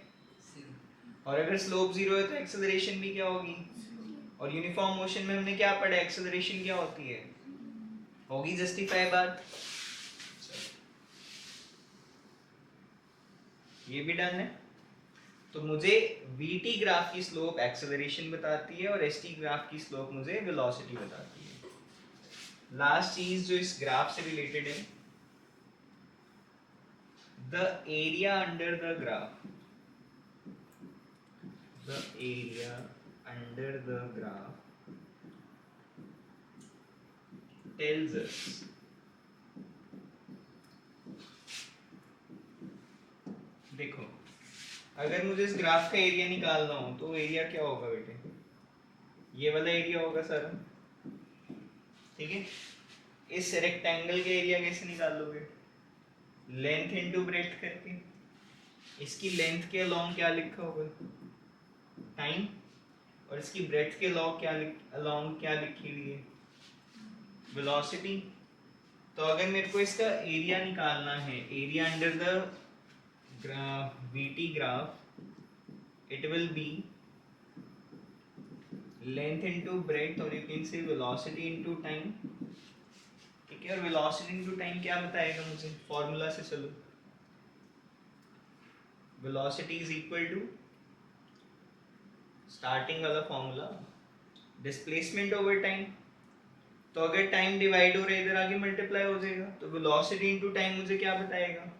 [SPEAKER 1] और अगर स्लोप जीरो है तो एक्सेलरेशन भी क्या होगी? और यूनिफॉर्म मोशन में हमने क्या पढ़ा, एक्सेलरेशन क्या होती है? होगी जस्टिफाई बात? ये भी डन है। तो मुझे वीटी ग्राफ की स्लोप एक्सेलरेशन बताती है और एसटी ग्राफ की स्लोप मुझे वेलोसिटी बताती है। लास्ट चीज जो इस ग्राफ से रिलेटेड है, the area under the graph, the area under the graph tells us देखो, अगर मुझे इस ग्राफ का एरिया निकालना हो तो एरिया क्या होगा बेटे? ये वाला एरिया होगा सारा, ठीक है? इस रेक्टेंगल के एरिया कैसे निकालोगे? लेंथ इनटू ब्रेड्थ करके। इसकी लेंथ के अलोंग क्या लिखा होगा? टाइम। और इसकी ब्रेड्थ के अलोंग क्या लिखी हुई है? वेलोसिटी। तो अगर मेरे को इसका एरिया निकालना है, area under the V T graph, it will be length into breadth और you can say velocity into time, ठीक है? और वेलोसिटी इनटू टाइम क्या बताएगा मुझे? फॉर्मूला से चलो, velocity is equal to starting वाला फॉर्मूला, डिस्प्लेसमेंट ओवर टाइम। तो अगर टाइम डिवाइड हो रहा है इधर आगे मल्टीप्लाई हो जाएगा, तो वेलोसिटी इनटू टाइम मुझे क्या बताएगा?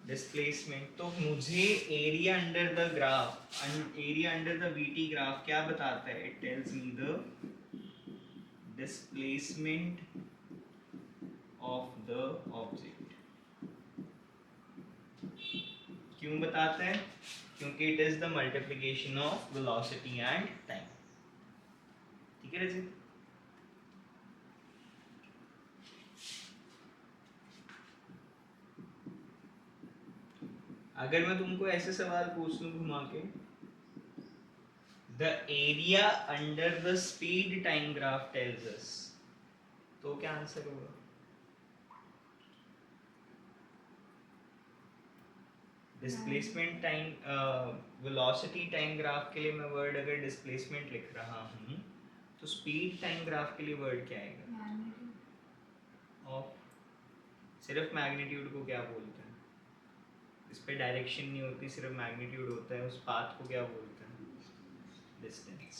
[SPEAKER 1] डिस्प्लेसमेंट। तो मुझे area under the graph, area under the V T graph क्या बताता है? It tells me the displacement of the object. क्यों बताता है? क्योंकि it is the multiplication of velocity and time. ठीक है रजित? अगर मैं तुमको ऐसे सवाल पूछ लूं घुमा के, the area under the speed time graph tells अस, तो क्या आंसर होगा? Displacement time, velocity time graph के लिए मैं वर्ड अगर डिस्प्लेसमेंट लिख रहा हूँ, तो स्पीड टाइम ग्राफ के लिए वर्ड क्या आएगा? ऑफ। सिर्फ मैग्नीट्यूड को क्या बोलते हैं? इस पे डायरेक्शन नहीं होती, सिर्फ मैग्नीट्यूड होता है। उस पाथ को क्या बोलते हैं? डिस्टेंस।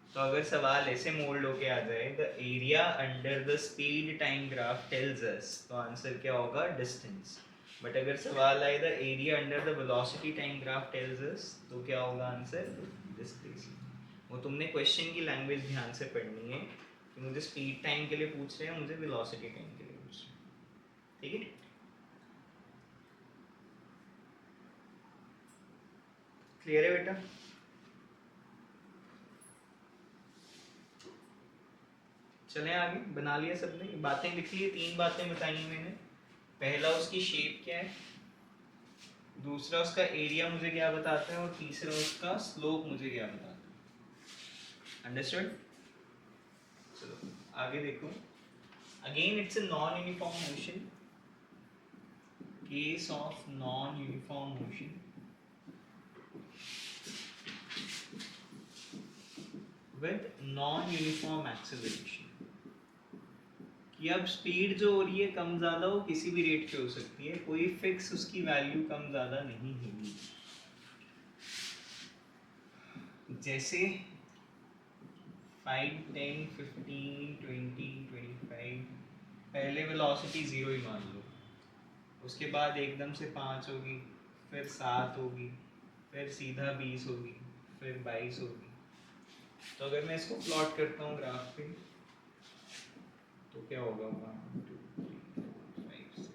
[SPEAKER 1] तो अगर सवाल ऐसे मोल्ड होके आ जाए, the area under the speed time graph tells अस, तो आंसर क्या होगा? डिस्टेंस। बट अगर सवाल आए the area under the velocity time graph tells अस, तो क्या होगा आंसर? डिस्प्लेसमेंट। वो तुमने क्वेश्चन की लैंग्वेज ध्यान से पढ़नी है कि मुझे स्पीड टाइम के लिए पूछ रहे हैं, मुझे वेलोसिटी टाइम के लिए पूछ रहे हैं। ठीक है? क्लियर है बेटा? चलें आगे। बना लिया सबने? बातें लिख ली, 3 बातें बताई मैंने। पहला उसकी शेप क्या है, दूसरा उसका एरिया मुझे क्या बताता है, और तीसरा उसका स्लोप मुझे क्या बताता है। अंडरस्टूड? चलो आगे देखो। Again it's a non uniform motion, case of non uniform motion with non uniform acceleration. कि अब स्पीड जो हो रही है कम ज़्यादा हो, किसी भी रेट पे हो सकती है, कोई फिक्स उसकी वैल्यू कम ज़्यादा नहीं होगी। जैसे 5, 10, 15, 20, 25। पहले वेलोसिटी 0 ही मान लो, उसके बाद एकदम से 5 होगी, फिर 7 होगी, फिर सीधा 20 होगी, फिर 22 होगी। तो अगर मैं इसको प्लॉट करता हूँ ग्राफ पे तो क्या होगा? 1 2 3 4 5 6।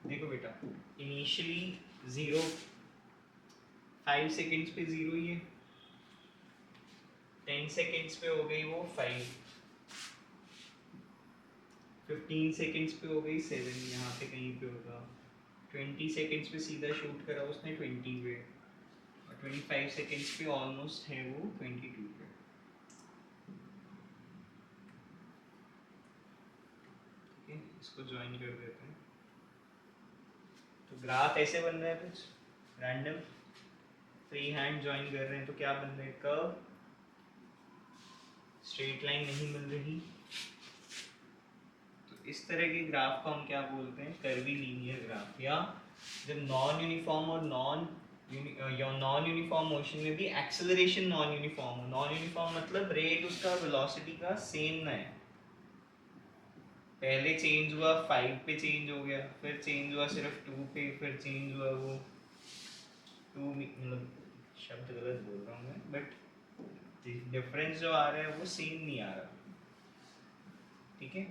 [SPEAKER 1] देखो बेटा, इनिशियली 0, 5 सेकेंड्स पे 0 ही है, 10 सेकेंड्स पे हो गई वो 5, 15 सेकेंड्स पे हो गई 7, यहाँ पे कहीं पे होगा, 20 सेकेंड्स पे सीधा शूट करा उसने 20 पे, और 25 सेकेंड्स पे ऑलमोस्ट है वो 22 पे। ठीक है, इसको ज्वाइन कर देते हैं। तो ग्राफ ऐसे बन रहा है कुछ रैंडम, फ्री हैंड ज्वाइन कर रहे हैं तो क्या बन रहा है? कर्व, स्ट्रेट लाइन नहीं मिल रही, तो इस तरह के ग्राफ को हम क्या बोलते हैं? Curvy linear graph. या जब नॉन यूनिफॉर्म और नॉन यूनिफॉर्म मोशन में भी एक्सेलरेशन नॉन यूनिफॉर्म हो, नॉन यूनिफॉर्म मतलब रेट उसका वेलोसिटी का सेम ना है, पहले चेंज हुआ 5 पे चेंज हो गया, फिर चेंज हुआ सिर्फ 2 पे, फिर चेंज हुआ वो 2, मतलब शब्द गलत बोल रहा हूँ मैं, बट डिफरेंस जो आ रहा है वो सेम नहीं आ रहा। ठीक है,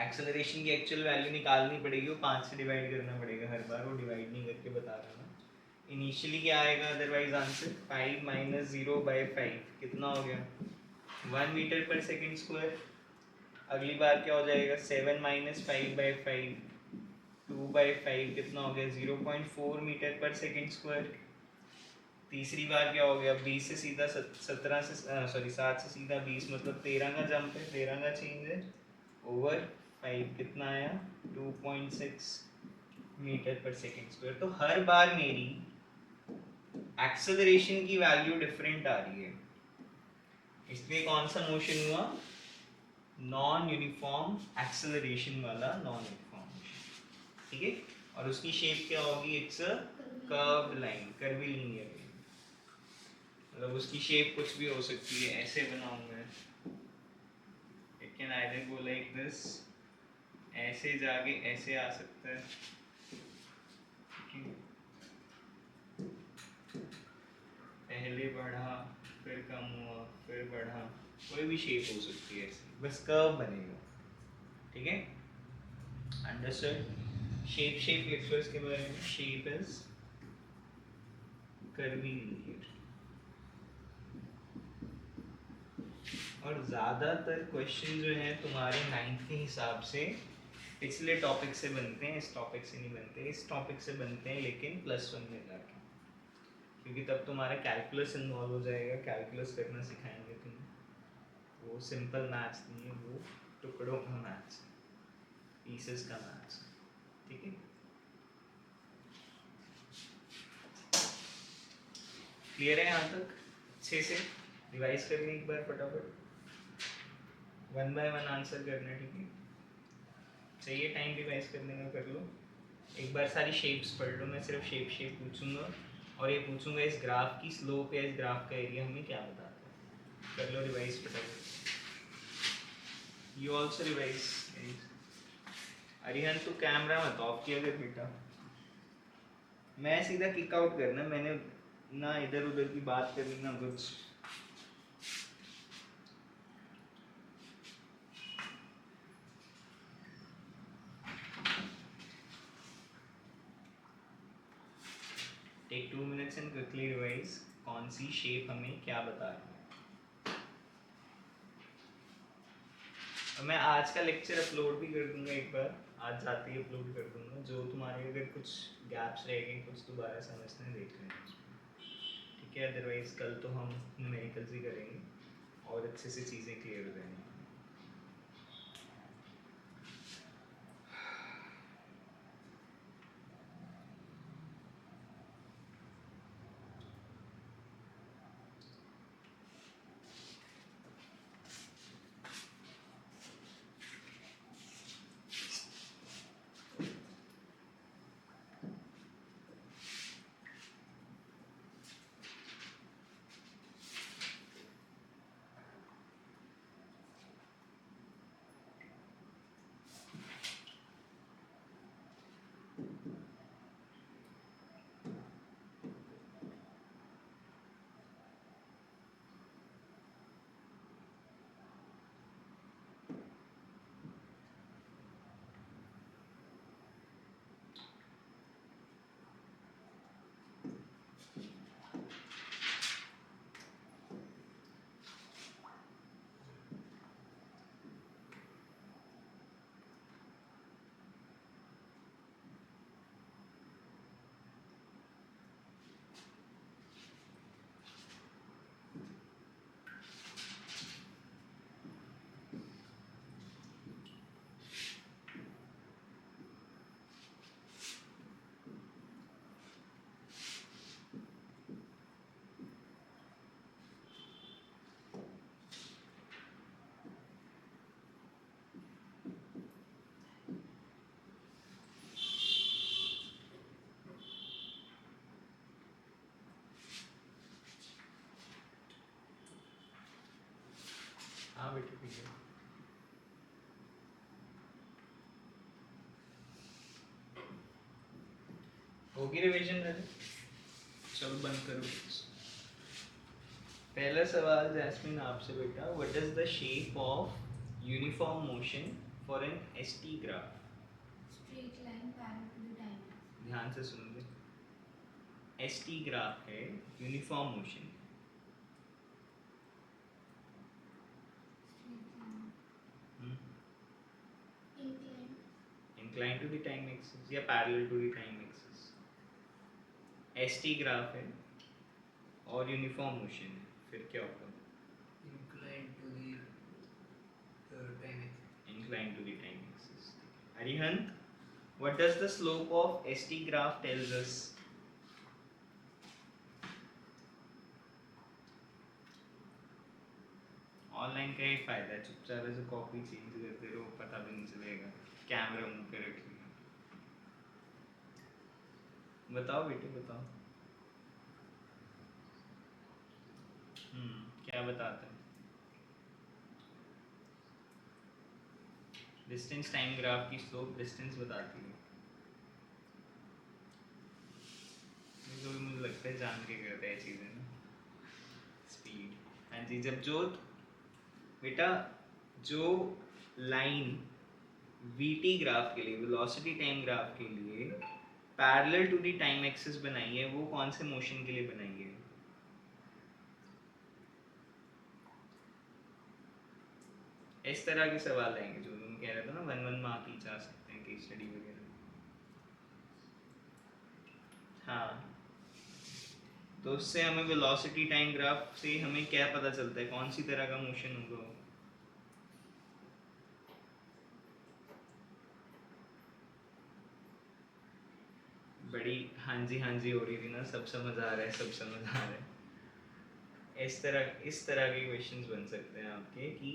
[SPEAKER 1] एक्सेलरेशन की एक्चुअल वैल्यू निकालनी पड़ेगी, वो 5 से डिवाइड करना पड़ेगा हर बार, वो डिवाइड नहीं करके बता रहा ना। इनिशियली क्या आएगा अदरवाइज आंसर? 5 माइनस 0/5 कितना हो गया? 1 मीटर पर सेकेंड स्क्वायर। अगली बार क्या हो जाएगा? 7 माइनस 5/5, 2/5 कितना हो गया? 0.4 मीटर पर सेकेंड स्क्वायर। तीसरी बार क्या हो गया? 20 से सीधा 17 से 7 से सीधा 20, मतलब 13 का जंप है, 13 का चेंज है ओवर 5, कितना आया? 2.6 मीटर पर सेकेंड स्क्वायर। तो हर बार मेरी एक्सेलरेशन की वैल्यू डिफरेंट आ रही है, इसलिए कौन सा मोशन हुआ? नॉन यूनिफॉर्म एक्सेलरेशन वाला नॉन यूनिफॉर्म मोशन। ठीक है, और उसकी शेप क्या होगी? It's a curve line, curvy linear, मतलब उसकी शेप कुछ भी हो सकती है। ऐसे बनाऊंगा, it can either go like this, ऐसे जाके ऐसे आ सकता है, पहले बढ़ा फिर कम हुआ फिर बढ़ा, कोई भी शेप हो सकती है ऐसे, बस कर्व बनेगा। ठीक है, अंडरस्टूड? शेप लिख लो इसके बारे में, शेप इज कर्वी लीनियर। और ज़्यादातर क्वेश्चन जो हैं तुम्हारे 9th के हिसाब से पिछले टॉपिक से बनते हैं, इस टॉपिक से नहीं बनते। इस टॉपिक से बनते हैं लेकिन +1 में जाके, क्योंकि तब तुम्हारा कैलकुलस इन्वॉल्व हो जाएगा, कैलकुलस करना सिखाएंगे तुम्हें। वो सिंपल मैथ्स नहीं है, वो टुकड़ों का मैथ्स है, पीसेस का मैथ्स है। ठीक है, क्लियर है यहाँ तक? अच्छे से रिवाइज करने एक बार फटाफट, 1 बाय 1 आंसर करना। ठीक है, चाहिए टाइम रिवाइज करने का कर लो, एक बार सारी शेप्स पढ़ लो। मैं सिर्फ शेप पूछूंगा और ये पूछूंगा इस ग्राफ की स्लोप या इस ग्राफ का एरिया हमें क्या बताता है। कर लो रिवाइज फटाफट, यू ऑल्सो रिवाइज। अरिहन तू कैमरा मत ऑफ किया कर बेटा, मैं सीधा किक आउट करना, मैंने ना इधर उधर की बात करनी ना कुछ। Take 2 minutes and quickly revise कौन सी शेप हमें क्या बता रही है। और मैं आज का लेक्चर अपलोड भी कर दूंगा, एक बार आज जाते ही अपलोड कर दूंगा, जो तुम्हारे अगर कुछ गैप्स रह गए कुछ दोबारा समझने देख लेना। ठीक है, अदरवाइज कल तो हम न्यूमेरिकल्स ही करेंगे और अच्छे से चीज़ें क्लियर हो जाएंगी। होगी रिवीजन मेरे? चलो बंद करो। पहला सवाल जैस्मिन आपसे बेटा, what is the shape of uniform motion for an S T graph?
[SPEAKER 3] Straight line parallel to the diameter.
[SPEAKER 1] ध्यान से सुनोगे। एसटी ग्राफ है, uniform motion.
[SPEAKER 3] Straight line. Inclined.
[SPEAKER 1] Incline to the time axis या parallel to the time axis. S T graph है और uniform motion है, फिर क्या होगा?
[SPEAKER 5] inclined to the time axis.
[SPEAKER 1] Inclined to the time axis. Arihant, what does the slope of ST graph tells us? Online का ही फायदा है, चुपचाप ऐसे कॉपी चेंज करते रहो, पता भी नहीं चलेगा। कैमरा मुंह पे रख लिया। बताओ बेटे बताओ। क्या बताता है? डिस्टेंस टाइम ग्राफ की स्लोप डिस्टेंस बताती है। जो भी मुझे लगता है जान के करता है चीजें ना। स्पीड। हाँ जी, जब जो बेटा जो लाइन वीटी ग्राफ के लिए, वेलोसिटी टाइम ग्राफ के लिए parallel to the time axis बनाई है, वो कौन से मोशन के लिए बनाई है? इस तरह के सवाल आएंगे जो तुम कह रहे थे ना, 1 मार्क ही जा सकते हैं केस स्टडी वगैरह। हाँ, तो उससे हमें वेलोसिटी टाइम ग्राफ से हमें क्या पता चलता है, कौन सी तरह का मोशन होगा? बड़ी हाँ जी हो रही थी ना, सब समझ आ रहा है, सब समझ आ रहा है। इस तरह के क्वेश्चंस बन सकते हैं आपके कि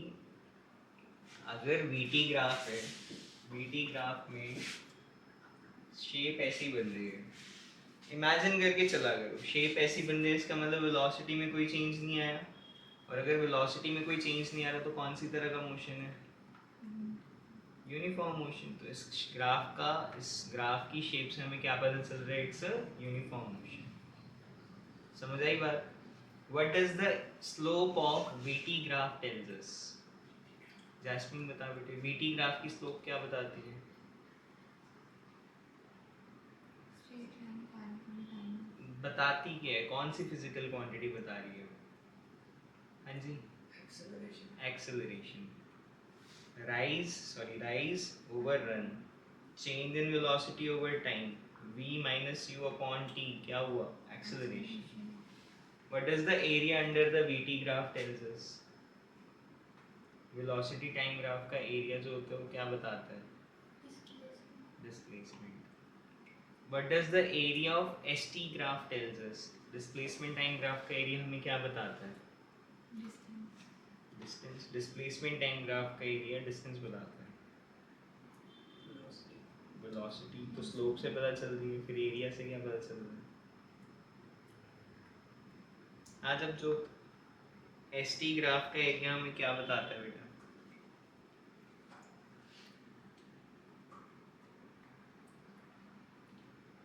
[SPEAKER 1] अगर वीटी ग्राफ है, वीटी ग्राफ में शेप ऐसी बन रही है, इमेजिन करके चला करो, शेप ऐसी बन रही है, इसका मतलब वेलोसिटी में कोई चेंज नहीं आया। और अगर वेलोसिटी में कोई चेंज नहीं आ रहा तो कौन सी तरह का मोशन है? Uniform motion. तो इस ग्राफ की शेप से हमें क्या पता चल रहा है? It's a uniform motion. समझ आई बात? What is the slope of VT graph tells us? Jasmine बता बेटे, वीटी ग्राफ की स्लोप क्या बताती है?
[SPEAKER 3] Straight line parallel to the diameter.
[SPEAKER 1] बताती क्या है? कौन सी फिजिकल क्वांटिटी बता रही है? हाँ जी,
[SPEAKER 5] Acceleration.
[SPEAKER 1] Acceleration. rise over run, change in velocity over time, v minus u upon t, क्या हुआ? Acceleration. What does the area under the vt graph tells us? velocity time graph का area जो होता है वो क्या बताता है? Displacement. What does the area of st graph tells us? displacement time graph का area हमें क्या बताता है?
[SPEAKER 3] Distance.
[SPEAKER 1] Distance. Displacement time graph का एरिया डिस्टेंस बताता है।
[SPEAKER 5] Velocity.
[SPEAKER 1] वेलोसिटी तो स्लोप से पता चल रही है, फिर एरिया से क्या पता चल रहा है? आज अब जो एसटी ग्राफ का एरिया हमें क्या बताता है बेटा?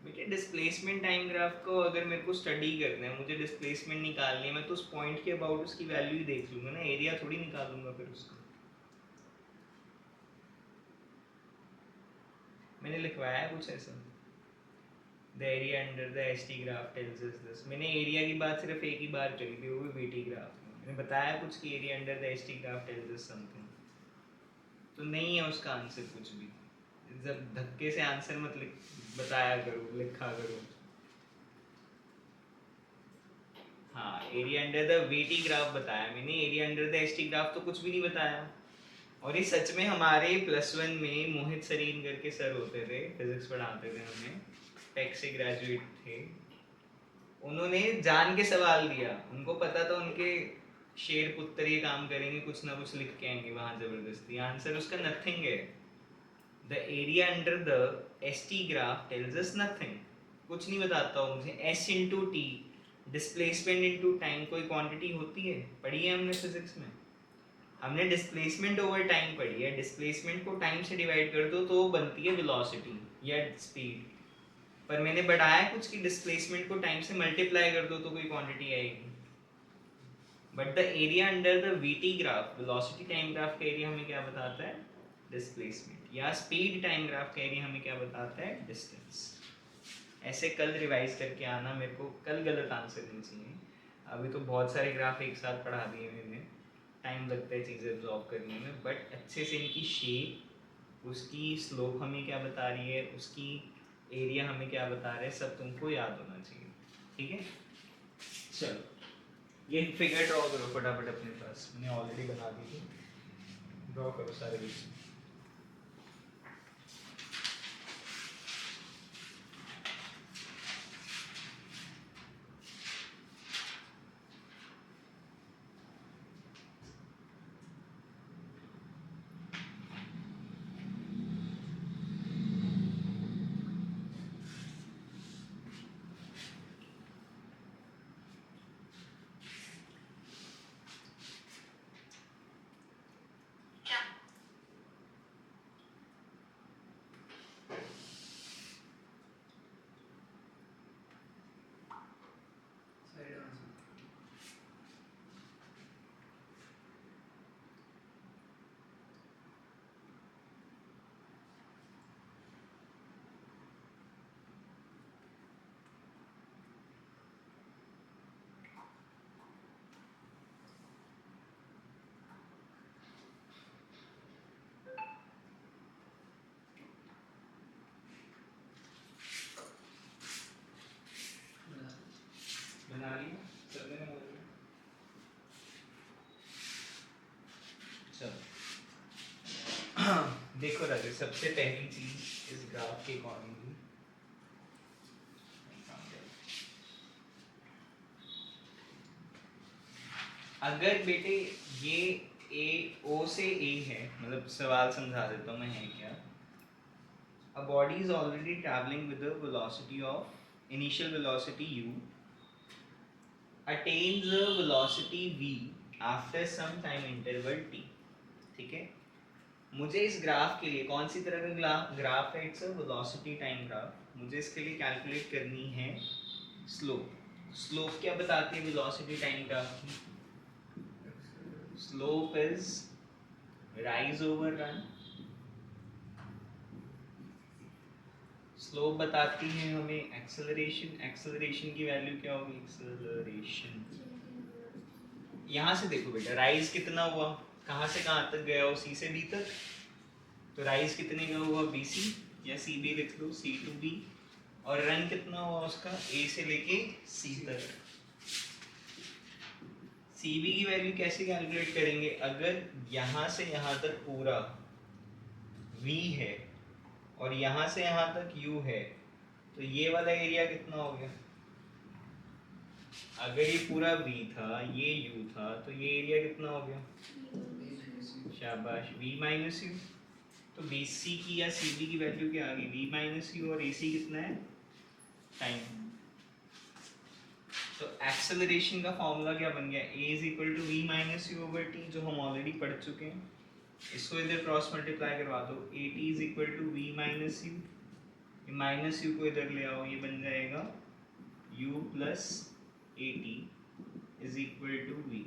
[SPEAKER 1] बेटे डिस्प्लेसमेंट टाइम ग्राफ को अगर मेरे को स्टडी करना है, मुझे डिस्प्लेसमेंट निकालनी है, मैं तो उस पॉइंट के अबाउट उसकी वैल्यू ही देख लूंगा ना, एरिया थोड़ी निकालूंगा फिर उसका। मैंने लिखवाया है कुछ ऐसा, the area under the ST graph tells us this. मैंने एरिया की बात सिर्फ एक ही बार करी थी, वो भी वीटी ग्राफ में। मैंने बताया कुछ कि area under the ST graph tells us something, तो नहीं है उसका आंसर कुछ भी। जब धक्के से आंसर मत बताया करो, लिखा करो। हाँ, area under the V T graph बताया मैंने, area under the ST graph तो कुछ भी नहीं बताया। और ये सच में हमारे +1 में मोहित सरीन करके सर होते थे, फिजिक्स पढ़ाते थे हमें, टेक से ग्रेजुएट थे। उन्होंने जान के सवाल दिया, उनको पता था उनके शेर पुत्र ये काम करेंगे, कुछ ना कुछ लिख के आएंगे वहां जबरदस्ती। आंसर उसका नथिंग है। The area under the ST graph tells us nothing, कुछ नहीं बताता हूँ मुझे। s into T, displacement into time, कोई क्वांटिटी होती है? पढ़ी है हमने फिजिक्स में, हमने डिस्प्लेसमेंट ओवर टाइम पढ़ी है। डिस्प्लेसमेंट को टाइम से डिवाइड कर दो तो बनती है वेलोसिटी या स्पीड। पर मैंने बढ़ाया कुछ की डिस्प्लेसमेंट को टाइम से मल्टीप्लाई कर दो तो कोई क्वांटिटी आएगी। But the area under the V T graph, velocity time graph का एरिया हमें क्या बताता है? डिस्प्लेसमेंट। या स्पीड टाइम ग्राफ का एरिया हमें क्या बताता है? डिस्टेंस। ऐसे कल रिवाइज करके आना, मेरे को कल गलत आंसर नहीं चाहिए। अभी तो बहुत सारे ग्राफ एक साथ पढ़ा दिए मैंने, टाइम लगता है चीज़ें एब्जॉर्ब करने में, बट अच्छे से इनकी शेप, उसकी स्लोप हमें क्या बता रही है, उसकी एरिया हमें क्या बता रहे हैं, सब तुमको याद होना चाहिए। ठीक है, चलो ये फिगर ड्रॉ करो फटाफट अपने पास, मैंने ऑलरेडी बना दी थी। ड्रॉ करो सारे बिट्स।
[SPEAKER 5] Side answer.
[SPEAKER 1] बना लिया सब मैंने बोल दिया। चलो देखो राजू, सबसे पहली चीज इस ग्राफ के अकॉर्डिंगली, अगर बेटे ये ए ओ से ए है, मतलब सवाल समझा देता हूँ मैं है क्या। A body is already traveling with the velocity of initial velocity u, attains a velocity v after some time interval t। ठीक है, मुझे इस ग्राफ के लिए कौन सी तरह का ग्राफ है? It's a velocity time graph. मुझे इसके लिए कैलकुलेट करनी है स्लोप। स्लोप क्या बताती है वेलोसिटी टाइम ग्राफ की? Slope is rise over run. Slope बताती है हमें एक्सेलरेशन। एक्सेलरेशन की वैल्यू क्या होगी? एक्सेलरेशन यहाँ से देखो बेटा, राइज कितना हुआ, कहाँ से कहाँ तक गया हो? सी से बी तक। तो राइज कितने का हुआ? बी सी, या सी बी लिख लो, सी टू बी। और रन कितना हुआ उसका? ए से लेके सी तक। सी बी की वैल्यू कैसे कैलकुलेट करेंगे? अगर यहाँ से यहाँ तक पूरा v है और यहाँ से यहाँ तक u है, तो ये वाला एरिया कितना हो गया? अगर ये पूरा v था, ये u था, तो ये एरिया कितना हो गया? शाबाश, v माइनस यू। तो BC की या CB की वैल्यू क्या आ गई? v minus you. और AC कितना है? टाइम। तो एक्सेलरेशन का फॉर्मूला क्या बन गया? A is equal to V minus U over T, जो हम ऑलरेडी पढ़ चुके हैं। इसको इधर क्रॉस मल्टीप्लाई करवा दो, AT is equal to V minus U, ये माइनस यू को इधर ले आओ, ये बन जाएगा u plus AT is equal to v।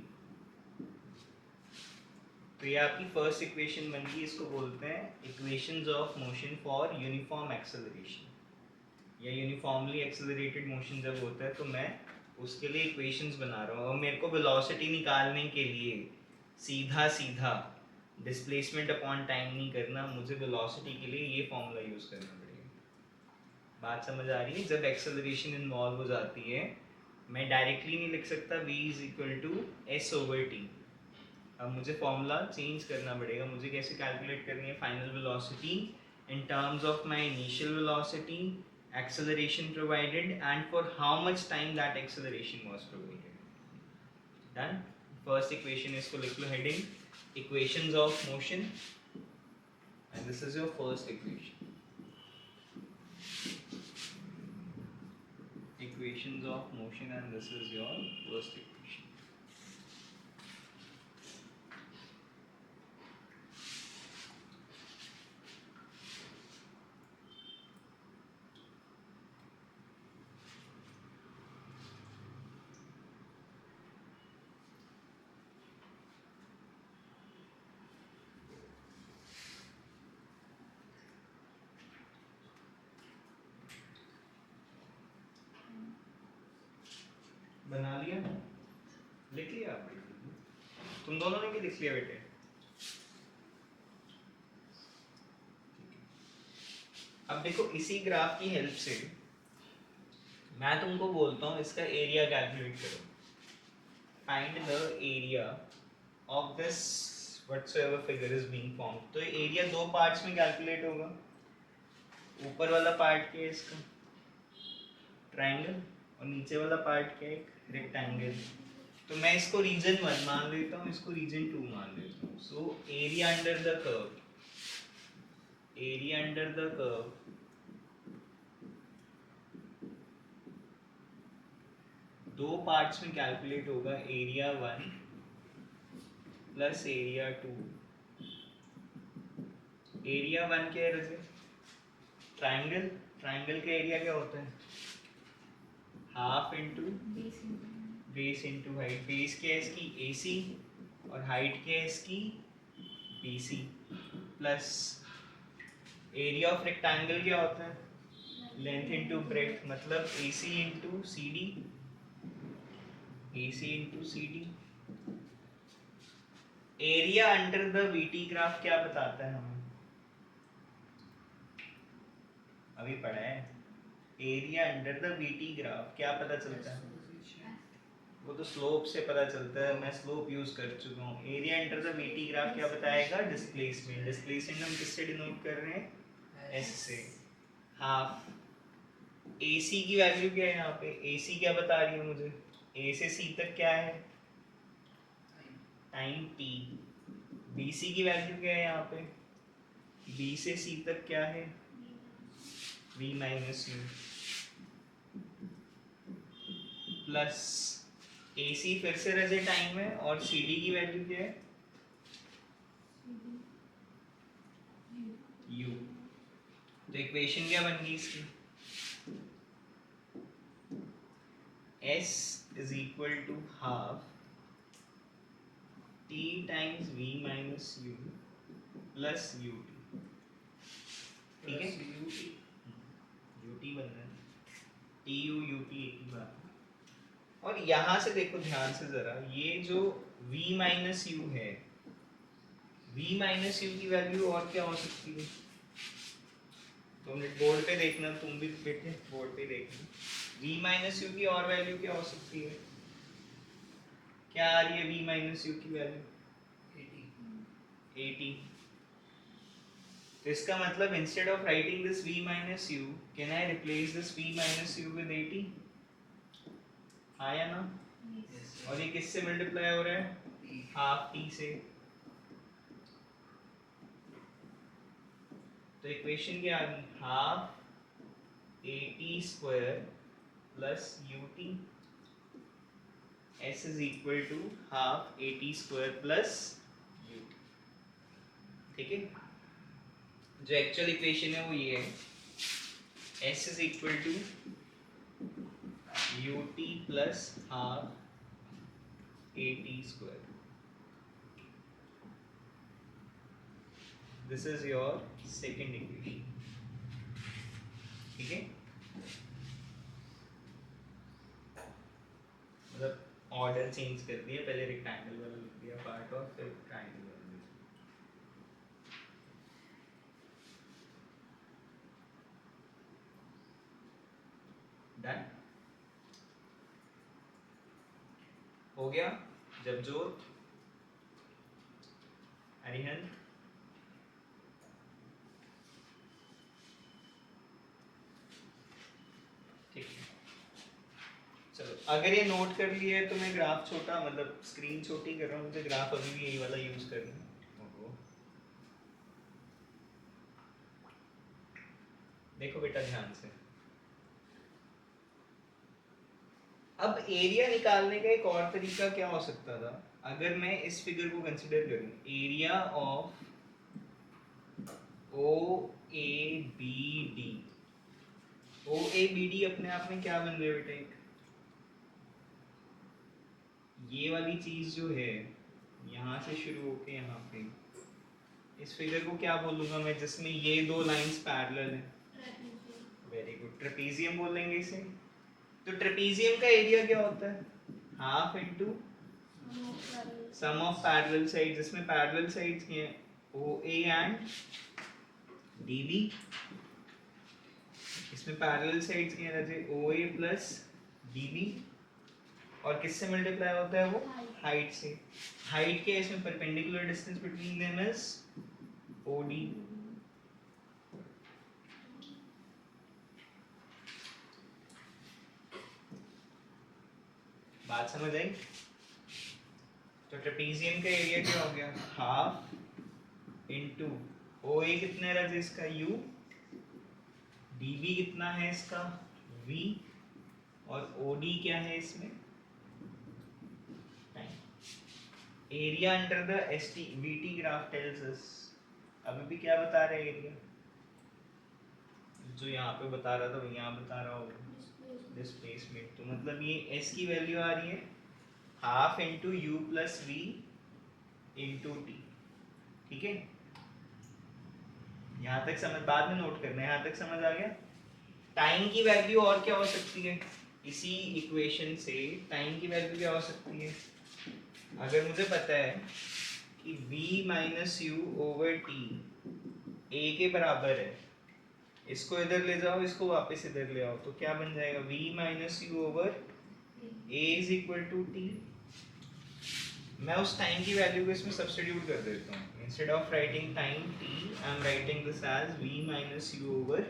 [SPEAKER 1] तो ये आपकी फर्स्ट इक्वेशन बन गई। इसको बोलते हैं equations of motion for uniform acceleration, या यूनिफॉर्मली एक्सेलरेटेड मोशन जब होता है तो मैं उसके लिए इक्वेशंस बना रहा हूँ। और मेरे को वेलोसिटी निकालने के लिए सीधा सीधा डिस्प्लेसमेंट अपॉन टाइम नहीं करना, मुझे वेलोसिटी के लिए ये फॉर्मूला यूज़ करना पड़ेगा। बात समझ आ रही है? जब एक्सेलरेशन इन्वॉल्व हो जाती है, मैं डायरेक्टली नहीं लिख सकता v is equal to S over T. अब मुझे फॉर्मूला चेंज करना पड़ेगा। मुझे कैसे कैलकुलेट करनी है final velocity? In terms of my initial velocity, acceleration provided, and for how much time that acceleration was provided. Done? First equation is को लिख लो heading equations of motion, and this is your first equation. Equations of motion, and this is your first equation. तुम दोनों ने भी लिख लिया बेटे? अब देखो इसी ग्राफ की हेल्प से मैं तुमको बोलता हूँ इसका एरिया कैलकुलेट करो. Find the area of this whatsoever figure is being formed. तो एरिया दो पार्ट्स में कैलकुलेट होगा. ऊपर वाला पार्ट क्या है इसका? ट्रायंगल. और नीचे वाला पार्ट क्या है? एक रेक्टेंगल. तो मैं इसको रीजन 1 मान लेता हूँ, इसको रीजन 2 मान लेता हूँ. So area under the curve, area under the curve दो पार्ट्स में कैलकुलेट होगा. Area 1 plus area 2. एरिया 1 क्या है रजे? ट्रायंगल. ट्रायंगल का एरिया क्या होता है? Half into base into height. Base क्या है इसकी? AC. और हाइट क्या है इसकी? BC. Plus area of rectangle क्या होता है? Length into breadth. मतलब AC into CD. AC into CD. Area under the VT graph क्या बताता है हमें? अभी पढ़ा है. Area under the VT graph क्या पता चलता है? वो तो स्लोप से पता चलता है. मैं स्लोप यूज कर चुका हूँ. Area under the VT graph क्या बताएगा? डिस्प्लेसमेंट. डिस्प्लेसमेंट हम किससे डिनोट कर रहे हैं? S से. हाफ. AC की वैल्यू क्या है यहाँ पे? AC क्या बता रही है मुझे? A से C तक क्या है? Time T. BC की वैल्यू क्या है यहाँ पे? B से C तक क्या है? V minus U. Plus AC फिर से रजे टाइम है. और CD की वैल्यू क्या है? U. तो इक्वेशन क्या बन गई इसकी? S is equal to half T times V minus U plus UT. ठीक है? UT बन रहा है. TU UT एक ही बात है. और यहाँ से देखो ध्यान से जरा, ये जो V minus U है, V minus U की वैल्यू और क्या हो सकती है? तुम बोर्ड पे देखना, तुम भी बैठे बोर्ड पे देखना. V minus U की और वैल्यू क्या हो सकती है? क्या आ रही है V minus U की वैल्यू? 80. तो इसका मतलब instead of writing this V minus U, can I replace this V minus U with 80? हाँ या ना? और ये किससे मल्टीप्लाई हो रहा है? हाफ T से. तो इक्वेशन क्या आ गई? Half 80 square plus UT. S is equal to half 80 square plus UT. ठीक है? जो एक्चुअल इक्वेशन है वो ये है. S is equal to UT plus half 80 square. This is your second equation. ठीक है? मतलब ऑर्डर चेंज कर दिया. पहले रेक्टेंगल वाला लिख दिया पार्ट और फिर ट्रायंगल वाला लिख दिया. डन हो गया. जबजोत, अरिहंत, ठीक है. चलो अगर ये नोट कर लिया है तो मैं ग्राफ छोटा, मतलब स्क्रीन छोटी कर रहा हूँ. मुझे ग्राफ अभी भी यही वाला यूज करना है. देखो बेटा ध्यान से. अब एरिया निकालने का एक और तरीका क्या हो सकता था? अगर मैं इस फिगर को कंसीडर करूं, एरिया ऑफ OABD. OABD अपने आप में क्या बन रहा है बेटा? एक ये वाली चीज जो है यहाँ से शुरू होके यहाँ पे, इस फिगर को क्या बोलूंगा मैं, जिसमें ये दो लाइंस पैरेलल हैं? वेरी गुड, ट्रेपेजियम बोलेंगे इसे. तो ट्रेपेजियम का एरिया क्या होता है? Half into sum of parallel sides, इसमें पैरेलल साइड्स क्या है? OA and DB। इसमें पैरेलल साइड्स क्या है? OA plus DB। और किससे मल्टीप्लाई होता है वो? हाइट से। हाइट के इसमें perpendicular distance between them is OD। बात समझ आई? तो ट्रेपेजियम का एरिया क्या हो गया? हाफ इनटू OA कितना है इसका? U। DB कितना है इसका? V। और OD क्या है इसमें? Area under the VT graph tells अस। अभी भी क्या बता रहे हैं एरिया? जो यहाँ पे बता रहा था वो यहाँ बता रहा होगा, डिस्प्लेसमेंट। तो मतलब ये S की वैल्यू आ रही है half into U plus V into T। ठीक है, यहाँ तक समझ, बाद में नोट करना है। यहाँ तक समझ आ गया? टाइम की वैल्यू और क्या हो सकती है इसी इक्वेशन से? टाइम की वैल्यू क्या हो सकती है? अगर मुझे पता है कि v minus U over T a के बराबर है, इसको इधर ले जाओ, इसको वापस इधर ले आओ, तो क्या बन जाएगा? v minus U over a is equal to T. मैं उस टाइम की वैल्यू को इसमें सब्स्टिट्यूट कर देता हूँ। Instead of writing time t, I am writing this as v minus U over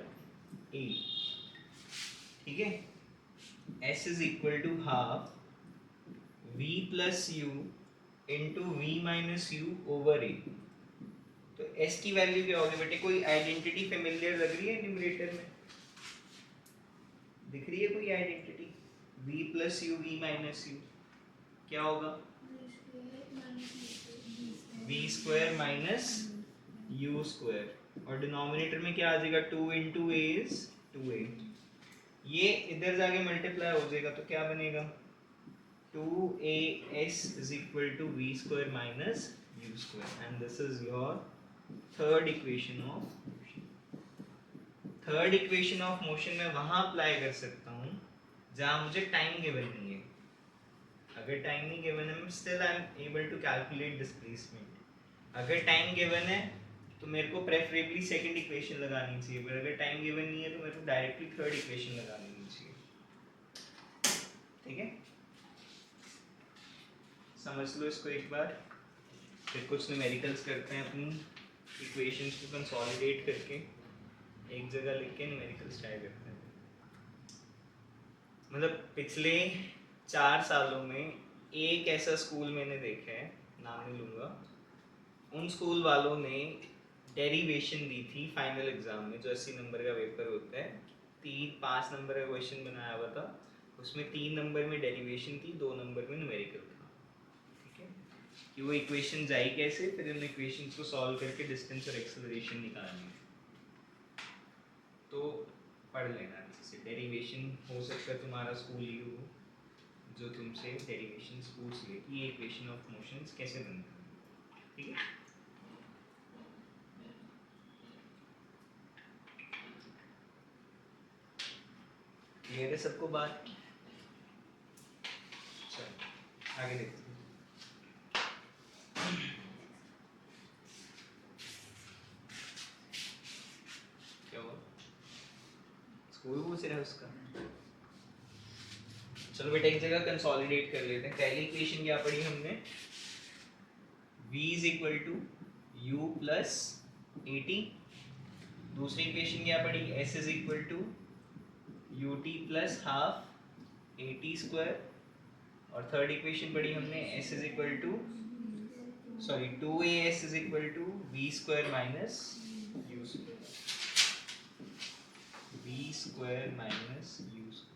[SPEAKER 1] a। ठीक है, s is equal to half v plus U into v minus U over a। तो s की value क्या होगी बेटे? कोई identity familiar लग रही है न्यूमरेटर में? दिख रही है कोई identity? v plus you v minus you क्या होगा? v square minus u square. और डिनोमिनेटर में क्या आ जाएगा? 2 इंटू a इज 2a। ये इधर जाके मल्टीप्लाई हो जाएगा तो क्या बनेगा? 2as is equal to v square minus u square, and this is your third equation of motion. Third equation of motion में वहां अप्लाई कर सकता हूँ जहां मुझे टाइम गिवन नहीं है। अगर टाइम नहीं गिवन है, still I am able to calculate displacement. अगर टाइम गिवन है तो मेरे को प्रेफरेबली सेकंड इक्वेशन लगानी चाहिए, पर अगर टाइम गिवन नहीं है तो मेरे को डायरेक्टली थर्ड इक्वेशन लगा लेनी चाहिए। ठीक है, समझ लो इसको एक बार। फिर कुछ न्यूमेरिकल्स करते हैं, अपनी इक्वेशंस को कंसोलिडेट करके एक जगह लिख के न्यूमेरिकल्स ट्राई करते हैं। मतलब पिछले 4 सालों में एक ऐसा स्कूल मैंने देखा है, नाम नहीं लूँगा, उन स्कूल वालों ने डेरिवेशन दी थी फाइनल एग्जाम में, जो 80 नंबर का पेपर होता है। 5 नंबर का क्वेश्चन बनाया हुआ था, उसमें 3 नंबर में डेरिवेशन थी, 2 नंबर में न्यूमेरिकल था। कि वो इक्वेशंस आई कैसे, फिर उन इक्वेशंस को सॉल्व करके डिस्टेंस और एक्सेलरेशन निकालनी है। तो पढ़ लेना अच्छे से। डेरिवेशन हो सकता है तुम्हारा स्कूल ही हो जो तुमसे डेरिवेशन पूछ ले कि ये इक्वेशन ऑफ मोशंस कैसे बनते हैं। ठीक है, क्लियर है सबको बात? चलो आगे देखते हैं। स्कूल पूछ रहा है उसका। चलो बेटा एक जगह कंसोलिडेट कर लेते हैं। पहली इक्वेशन क्या पढ़ी हमने? v is equal to u plus a t. दूसरी इक्वेशन क्या पढ़ी? s is equal to u t plus half a t square. और थर्ड इक्वेशन पढ़ी हमने s is equal to 2as is equal to v square minus u square. v square minus u square.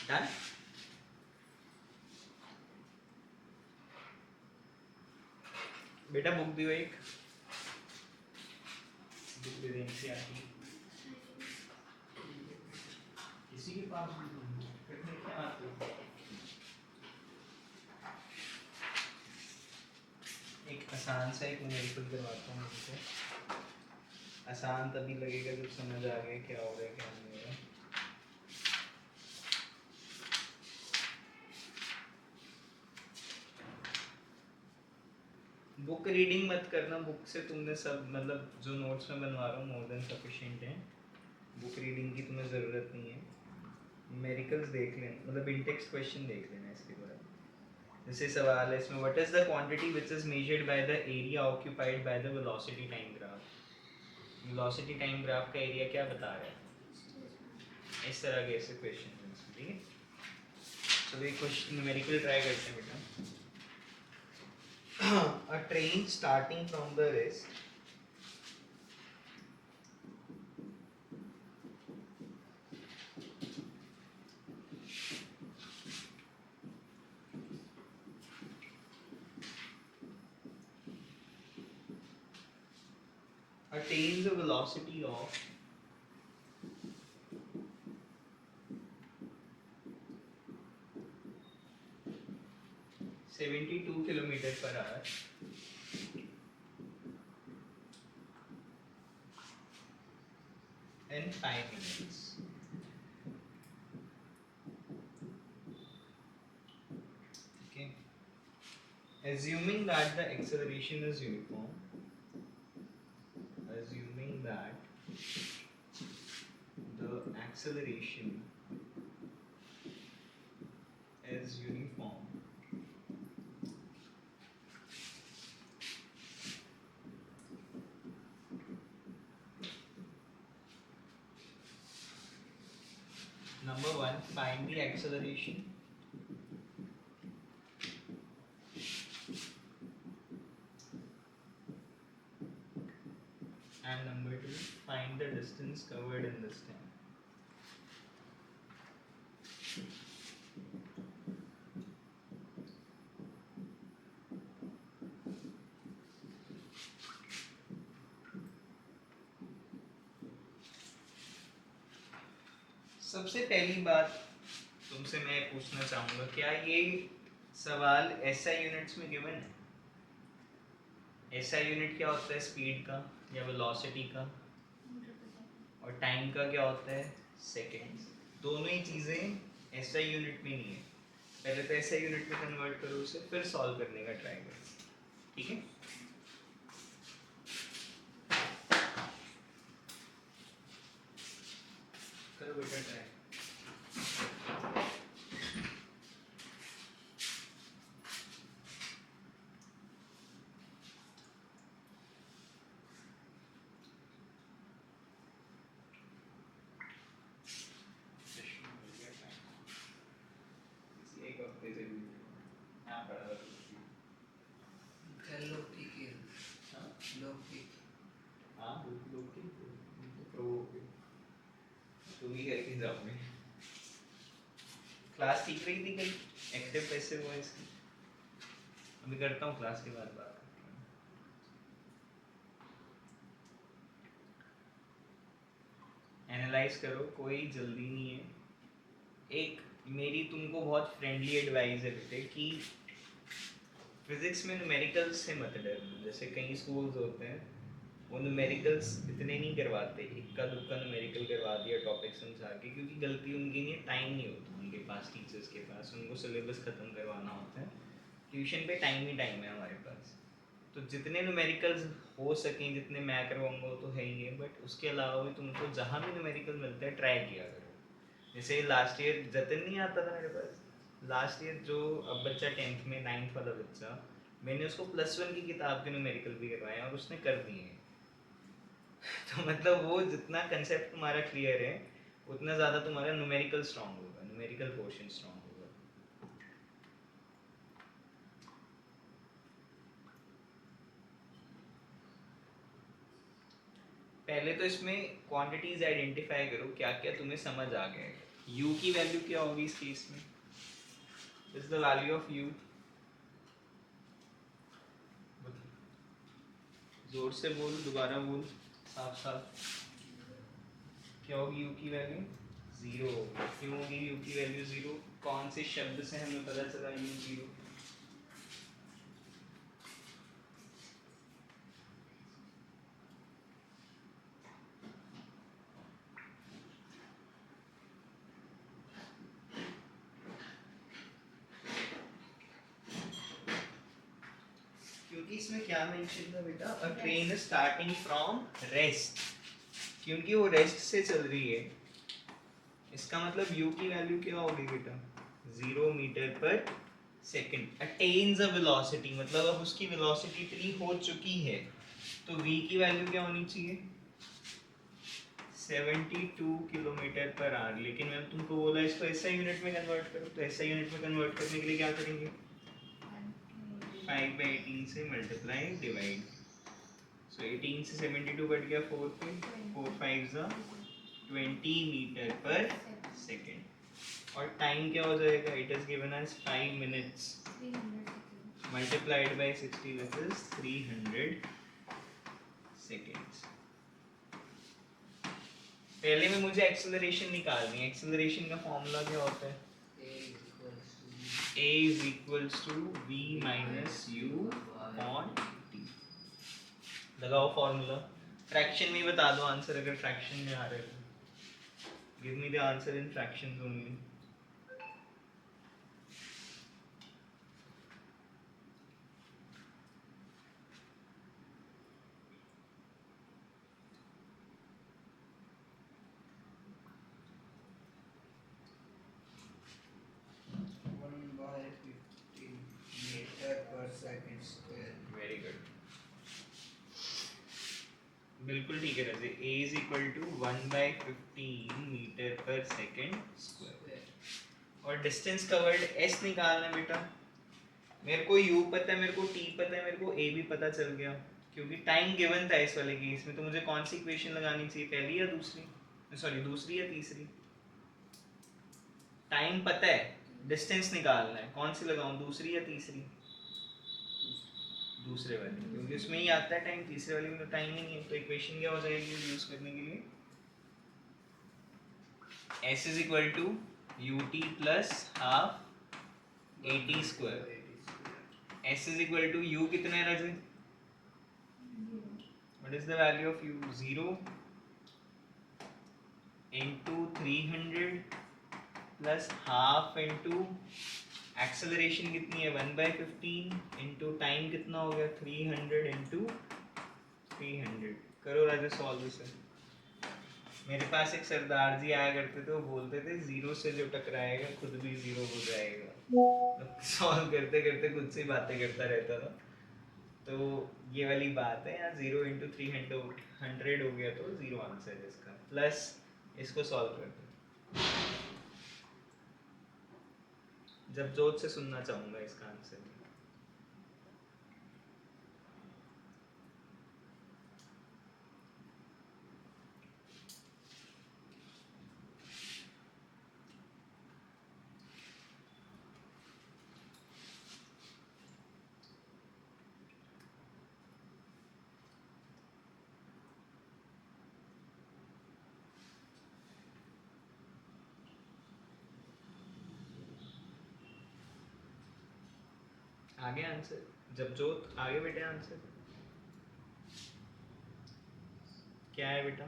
[SPEAKER 1] Done? बेटा book दियो एक, book दे दें से आती किसी के पास करने क्या आते हो? एक आसान सा एक न्यूमेरिकल करवाता हूँ आपको। आसान तभी लगेगा जब समझ आ गया क्या हो रहा है क्या नहीं हो रहा है। बुक रीडिंग मत करना, बुक से तुमने सब मतलब जो नोट्स में बनवा रहा हूँ मोर देन सफिशिएंट है, बुक रीडिंग की तुम्हें ज़रूरत नहीं है। न्यूमेरिकल्स देख लें, मतलब इंटेक्स्ट क्वेश्चन देख लेना इसके बाद। जैसे सवाल है इसमें, what is the quantity which is measured by the area occupied by the velocity time graph. Velocity time graph का एरिया क्या बता रहा है, इस तरह के ऐसे क्वेश्चन हैं इसमें, ठीक है। चलो एक क्वेश्चन न्यूमेरिकल ट्राई करते हैं बेटा। A train starting from the rest attains a velocity of 72 kilometer per hour in 5 minutes. Okay. Assuming that the acceleration is uniform, assuming that the acceleration is uniform, number one, find the acceleration. And number two, find the distance covered in this time. सबसे पहली बात तुमसे मैं पूछना चाहूँगा, क्या ये सवाल एसआई यूनिट्स में गिवन है? एसआई यूनिट क्या होता है, स्पीड का या वेलोसिटी का, और टाइम का क्या होता है, सेकेंड्स। दोनों ही चीज़ें एसआई यूनिट में नहीं है। पहले तो एसआई यूनिट में कन्वर्ट करो उसे, फिर सॉल्व करने का ट्राई करो, ठीक है। करो बेटा ट्राई। एक हफ्ते से यहाँ पड़ा हुआ
[SPEAKER 5] कल लोग ठीक है,
[SPEAKER 1] हाँ
[SPEAKER 5] लोग ठीक।
[SPEAKER 1] हाँ लोग की तो भी करके जाओगे। क्लास ठीक रही थी कल, एक्टिव कैसे हुआ इसकी? अभी करता हूँ क्लास के बाद बात करते हैं। एनालाइज करो, कोई जल्दी नहीं है। एक मेरी तुमको बहुत फ्रेंडली एडवाइस है बेटे कि फिजिक्स में न्यूमेरिकल्स से मत डरना। जैसे कई स्कूल्स होते हैं वो न्यूमेरिकल्स इतने नहीं करवाते, इक्का दुक्का न्यूमेरिकल करवा दिया टॉपिक समझा के, क्योंकि गलती उनकी नहीं, टाइम नहीं होता उनके पास, टीचर्स के पास। उनको सिलेबस ख़त्म करवाना होता है, ट्यूशन पे टाइम ही टाइम है हमारे पास। तो जितने न्यूमेरिकल्स हो सकें, जितने मैं करवाऊँगा वो तो है ही है, बट उसके अलावा भी तुमको जहाँ भी न्यूमेरिकल मिलता है ट्राई किया करो। जैसे लास्ट ईयर जतिन नहीं आता था मेरे पास, लास्ट ईयर जो अब बच्चा 10th में 9th वाला बच्चा, मैंने उसको +1 की किताब के न्यूमेरिकल भी करवाए और उसने कर दिए हैं। तो मतलब वो जितना कंसेप्ट तुम्हारा क्लियर है उतना ज़्यादा तुम्हारा न्यूमेरिकल स्ट्रांग होगा, न्यूमेरिकल पोर्शन स्ट्रांग होगा। पहले तो इसमें क्वांटिटीज आइडेंटिफाई करो, क्या क्या तुम्हें समझ आ गया है। u की वैल्यू क्या होगी इस केस में, is the value of u, जोर से बोल, दोबारा बोल, साफ साफ। क्या होगी u की वैल्यू? 0 होगी। क्यों होगी u की वैल्यू 0? कौन से शब्द से हमें पता चला u 0? क्योंकि इसमें क्या मेंशन था बेटा, अ train is starting from rest, क्योंकि वो रेस्ट से चल रही है। इसका मतलब u की वैल्यू क्या होगी बेटा, 0 मीटर पर सेकंड। अटेन्स अ वेलोसिटी मतलब अब उसकी वेलोसिटी इतनी हो चुकी है, तो v की वैल्यू क्या होनी चाहिए, 72 किलोमीटर पर आवर। लेकिन मैंने तुमको बोला इसको SI यूनिट में कन्वर्ट करो, तो SI यूनिट में कन्वर्ट करने के लिए क्या करेंगे, 5/18 से मल्टीप्लाई डिवाइड। सो 18 से 72 कट गया 4 पे, 4 5 20 मीटर पर सेकेंड। और टाइम क्या हो जाएगा, it is given as 5 minutes multiplied by 60 which is 300 seconds. पहले में मुझे एक्सेलरेशन निकालनी है। एक्सेलरेशन का फॉर्मूला क्या होता है, a is equals to v minus u on t। लगाओ फॉर्मूला। फ्रैक्शन में बता दो आंसर अगर फ्रैक्शन में आ रहे हो। Give me the answer in fractions only. Very good, बिल्कुल ठीक है रजे। a is equal to 1/15 metre per second square. और डिस्टेंस कवर्ड s निकालना है बेटा। मेरे को u पता है, मेरे को t पता है, मेरे को a भी पता चल गया, क्योंकि टाइम गिवन था इस वाले केस में। तो मुझे कौन सी इक्वेशन लगानी चाहिए, पहली या दूसरी, सॉरी दूसरी या तीसरी। टाइम पता है, डिस्टेंस निकालना है, कौन सी लगाऊं, दूसरी या तीसरी, दूसरे वाली, क्योंकि उसमें ही आता है टाइम, तीसरे वाले में तो टाइम ही नहीं है। तो इक्वेशन क्या हो जाएगी यूज करने के लिए, s is equal to ut plus half at square। s is equal to u कितना है रजे, what is the value of u, 0 into 300 plus half into acceleration कितनी है 1/15 into टाइम कितना हो गया 300 into 300। करो राजा सॉल्व इसे। मेरे पास एक सरदार जी आया करते थे, वो बोलते थे जीरो से जो टकराएगा खुद भी जीरो हो जाएगा। सॉल्व करते करते खुद से बातें करता रहता था। तो ये वाली बात है, यहाँ 0 into 300 हो गया तो 0 आंसर है इसका। प्लस इसको सॉल्व करते जब जोत से सुनना चाहूंगा इसका आंसर। आगे आंसर, जब जोत आगे बेटे आंसर क्या है बेटा,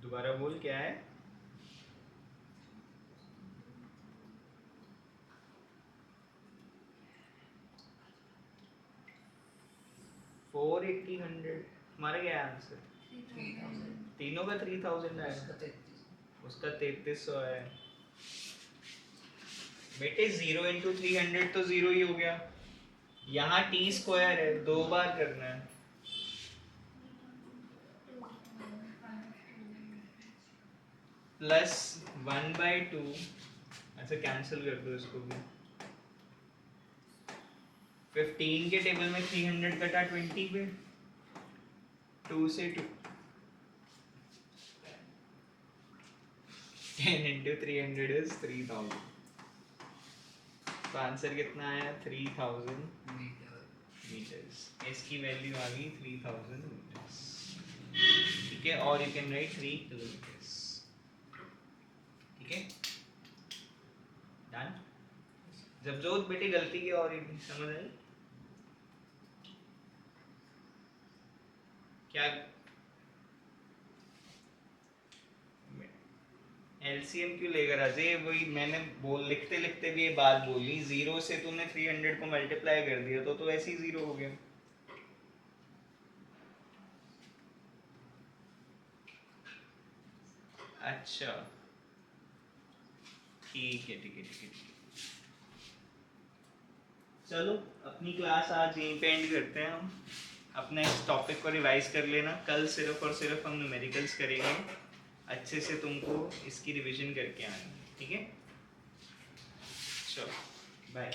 [SPEAKER 1] दोबारा बोल क्या है, 480 100। हमारा क्या है आंसर,
[SPEAKER 5] 3000
[SPEAKER 1] तीनों का 3000 आया, उसका 3300 है बेटे। 0 into 300 तो 0 ही हो गया। यहाँ t स्क्वायर है, 2 बार करना है। प्लस 1/2, अच्छा कैंसिल कर दो इसको भी। 15 के टेबल में 300 कटा 20 पे, 2 से 2, 10 into 300 is 3000। तो आंसर कितना आया 3000 मीटर्स। इसकी वैल्यू आ गई 3000 मीटर्स, ठीक है। और यू कैन राइट 3 किलोमीटर्स, ठीक है डन। जब जो बेटे गलती की और समझ आई क्या, एलसीएम क्यों लेगा राजे? वही मैंने लिखते लिखते भी ये बात बोली, 0 से तूने 300 को मल्टीप्लाई कर दिया तो ऐसे ही 0 हो गया। अच्छा ठीक है ठीक है ठीक है ठीक है। चलो अपनी क्लास आज यहीं पे एंड करते हैं हम। अपने इस टॉपिक को रिवाइज कर लेना, कल सिर्फ और सिर्फ हम न्यूमेरिकल्स करेंगे। अच्छे से तुमको इसकी रिवीजन करके आना, ठीक है? चलो बाय।